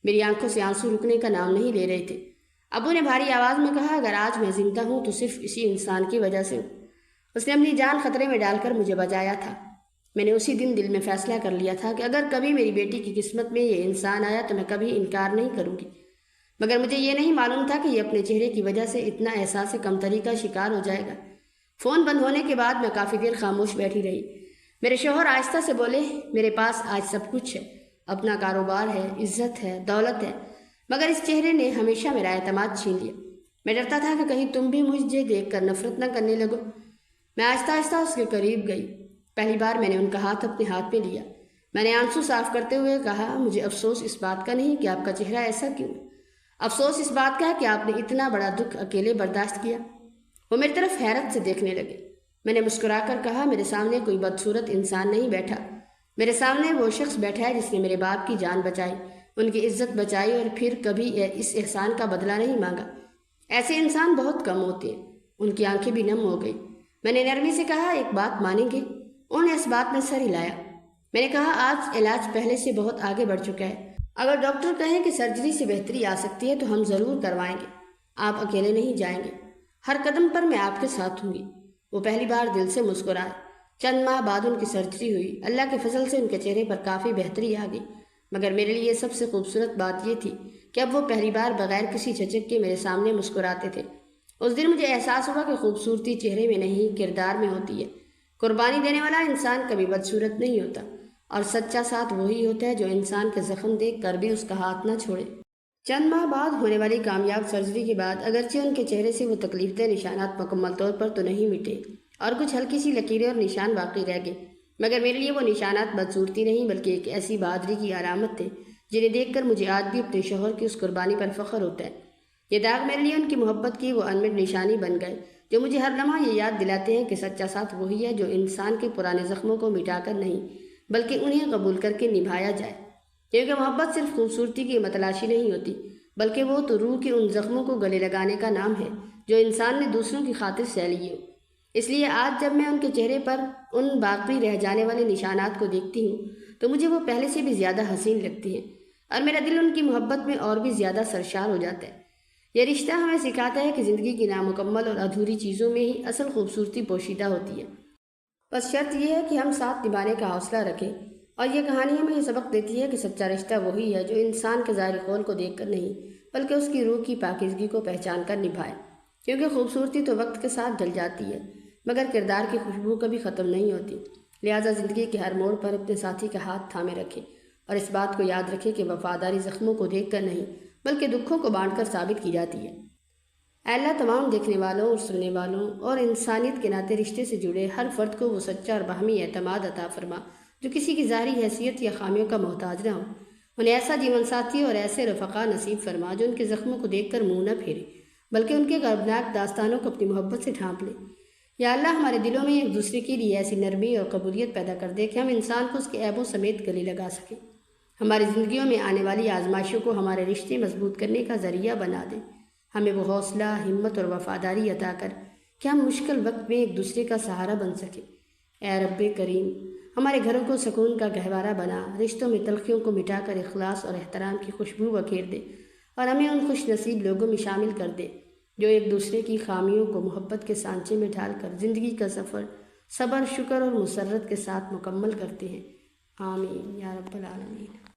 میری آنکھوں سے آنسو رکنے کا نام نہیں لے رہے تھے۔ ابو نے بھاری آواز میں کہا، اگر آج میں زندہ ہوں تو صرف اسی انسان کی وجہ سے ہوں۔ اس نے اپنی جان خطرے میں ڈال کر مجھے بچایا تھا۔ میں نے اسی دن دل میں فیصلہ کر لیا تھا کہ اگر کبھی میری بیٹی کی قسمت میں یہ انسان آیا تو میں کبھی انکار نہیں کروں گی۔ مگر مجھے یہ نہیں معلوم تھا کہ یہ اپنے چہرے کی وجہ سے اتنا احساس کمتری کا شکار ہو جائے گا۔ فون بند ہونے کے بعد میں کافی دیر خاموش بیٹھی رہی۔ میرے شوہر آہستہ سے بولے، میرے پاس آج سب کچھ ہے، اپنا کاروبار ہے، عزت ہے، دولت ہے، مگر اس چہرے نے ہمیشہ میرا اعتماد چھین لیا۔ میں ڈرتا تھا کہ کہیں تم بھی مجھے دیکھ کر نفرت نہ کرنے لگو۔ میں آہستہ آہستہ اس کے قریب گئی۔ پہلی بار میں نے ان کا ہاتھ اپنے ہاتھ پہ لیا۔ میں نے آنسو صاف کرتے ہوئے کہا، مجھے افسوس اس بات کا نہیں کہ آپ کا چہرہ ایسا کیوں ہے، افسوس اس بات کا ہے کہ آپ نے اتنا بڑا دکھ اکیلے برداشت کیا۔ وہ میری طرف حیرت سے دیکھنے لگے۔ میں نے مسکرا کر کہا، میرے سامنے کوئی بدصورت انسان نہیں بیٹھا، میرے سامنے وہ شخص بیٹھا ہے جس نے میرے باپ کی جان بچائی، ان کی عزت بچائی اور پھر کبھی اس احسان کا بدلہ نہیں مانگا۔ ایسے انسان بہت کم ہوتے ہیں۔ ان کی آنکھیں بھی نم ہو گئی۔ میں نے نرمی سے کہا، ایک بات مانیں گے؟ انہوں نے اس بات میں سر ہلایا۔ میں نے کہا، آج علاج پہلے سے بہت آگے بڑھ چکا ہے۔ اگر ڈاکٹر کہیں کہ سرجری سے بہتری آ سکتی ہے تو ہم ضرور کروائیں گے۔ آپ اکیلے نہیں جائیں گے، ہر قدم پر میں آپ کے ساتھ ہوں گی۔ وہ پہلی بار دل سے مسکرائے۔ چند ماہ بعد ان کی سرجری ہوئی۔ اللہ کے فضل سے ان کے چہرے پر کافی بہتری آ گئی، مگر میرے لیے سب سے خوبصورت بات یہ تھی کہ اب وہ پہلی بار بغیر کسی جھجک کے میرے سامنے مسکراتے تھے۔ اس دن مجھے احساس ہوا کہ خوبصورتی چہرے میں نہیں، کردار میں ہوتی ہے۔ قربانی دینے والا انسان کبھی بدصورت نہیں ہوتا، اور سچا ساتھ وہی ہوتا ہے جو انسان کے زخم دیکھ کر بھی اس کا ہاتھ نہ چھوڑے۔ چند ماہ بعد ہونے والی کامیاب سرجری کے بعد اگرچہ ان کے چہرے سے وہ تکلیف دہ نشانات مکمل طور پر تو نہیں مٹے اور کچھ ہلکی سی لکیریں اور نشان باقی رہ گئے، مگر میرے لیے وہ نشانات بدصورتی نہیں بلکہ ایک ایسی بہادری کی علامت تھے جنہیں دیکھ کر مجھے آج بھی اپنے شوہر کی اس قربانی پر فخر ہوتا ہے۔ یہ داغ میرے لیے ان کی محبت کی وہ انمٹ نشانی بن گئے جو مجھے ہر لمحہ یہ یاد دلاتے ہیں کہ سچا ساتھ وہی ہے جو انسان کے پرانے زخموں کو مٹا کر نہیں بلکہ انہیں قبول کر کے نبھایا جائے، کیونکہ محبت صرف خوبصورتی کی متلاشی نہیں ہوتی بلکہ وہ تو روح کے ان زخموں کو گلے لگانے کا نام ہے جو انسان نے دوسروں کی خاطر سہ لیے ہو۔ اس لیے آج جب میں ان کے چہرے پر ان باقی رہ جانے والے نشانات کو دیکھتی ہوں تو مجھے وہ پہلے سے بھی زیادہ حسین لگتی ہیں اور میرا دل ان کی محبت میں اور بھی زیادہ سرشار ہو جاتا ہے۔ یہ رشتہ ہمیں سکھاتا ہے کہ زندگی کی نامکمل اور ادھوری چیزوں میں ہی اصل خوبصورتی پوشیدہ ہوتی ہے، بس شرط یہ ہے کہ ہم ساتھ نبھانے کا حوصلہ رکھیں۔ اور یہ کہانی ہمیں یہ سبق دیتی ہے کہ سچا رشتہ وہی ہے جو انسان کے ظاہری قول کو دیکھ کر نہیں بلکہ اس کی روح کی پاکیزگی کو پہچان کر نبھائے، کیونکہ خوبصورتی تو وقت کے ساتھ ڈل جاتی ہے مگر کردار کی خوشبو کبھی ختم نہیں ہوتی۔ لہٰذا زندگی کے ہر موڑ پر اپنے ساتھی کا ہاتھ تھامے رکھیں اور اس بات کو یاد رکھیں کہ وفاداری زخموں کو دیکھ کر نہیں بلکہ دکھوں کو بانٹ کر ثابت کی جاتی ہے۔ اے اللہ تمام دیکھنے والوں اور سننے والوں اور انسانیت کے ناطے رشتے سے جڑے ہر فرد کو وہ سچا اور باہمی اعتماد عطا فرما جو کسی کی ظاہری حیثیت یا خامیوں کا محتاج نہ ہو۔ انہیں ایسا جیون ساتھی اور ایسے رفقا نصیب فرما جو ان کے زخموں کو دیکھ کر منہ نہ پھیرے بلکہ ان کے غضبناک داستانوں کو اپنی محبت سے ڈھانپ لے۔ یا اللہ ہمارے دلوں میں ایک دوسرے کے لیے ایسی نرمی اور قبولیت پیدا کر دے کہ ہم انسان کو اس کے عیبوں سمیت گلے لگا سکیں۔ ہماری زندگیوں میں آنے والی آزمائشوں کو ہمارے رشتے مضبوط کرنے کا ذریعہ بنا دے۔ ہمیں وہ حوصلہ، ہمت اور وفاداری عطا کر کہ ہم مشکل وقت میں ایک دوسرے کا سہارا بن سکیں۔ اے رب کریم، ہمارے گھروں کو سکون کا گہوارہ بنا، رشتوں میں تلخیوں کو مٹا کر اخلاص اور احترام کی خوشبو بکھیر دے اور ہمیں ان خوش نصیب لوگوں میں شامل کر دے جو ایک دوسرے کی خامیوں کو محبت کے سانچے میں ڈھال کر زندگی کا سفر صبر، شکر اور مسرت کے ساتھ مکمل کرتے ہیں۔ آمین یا رب العالمین۔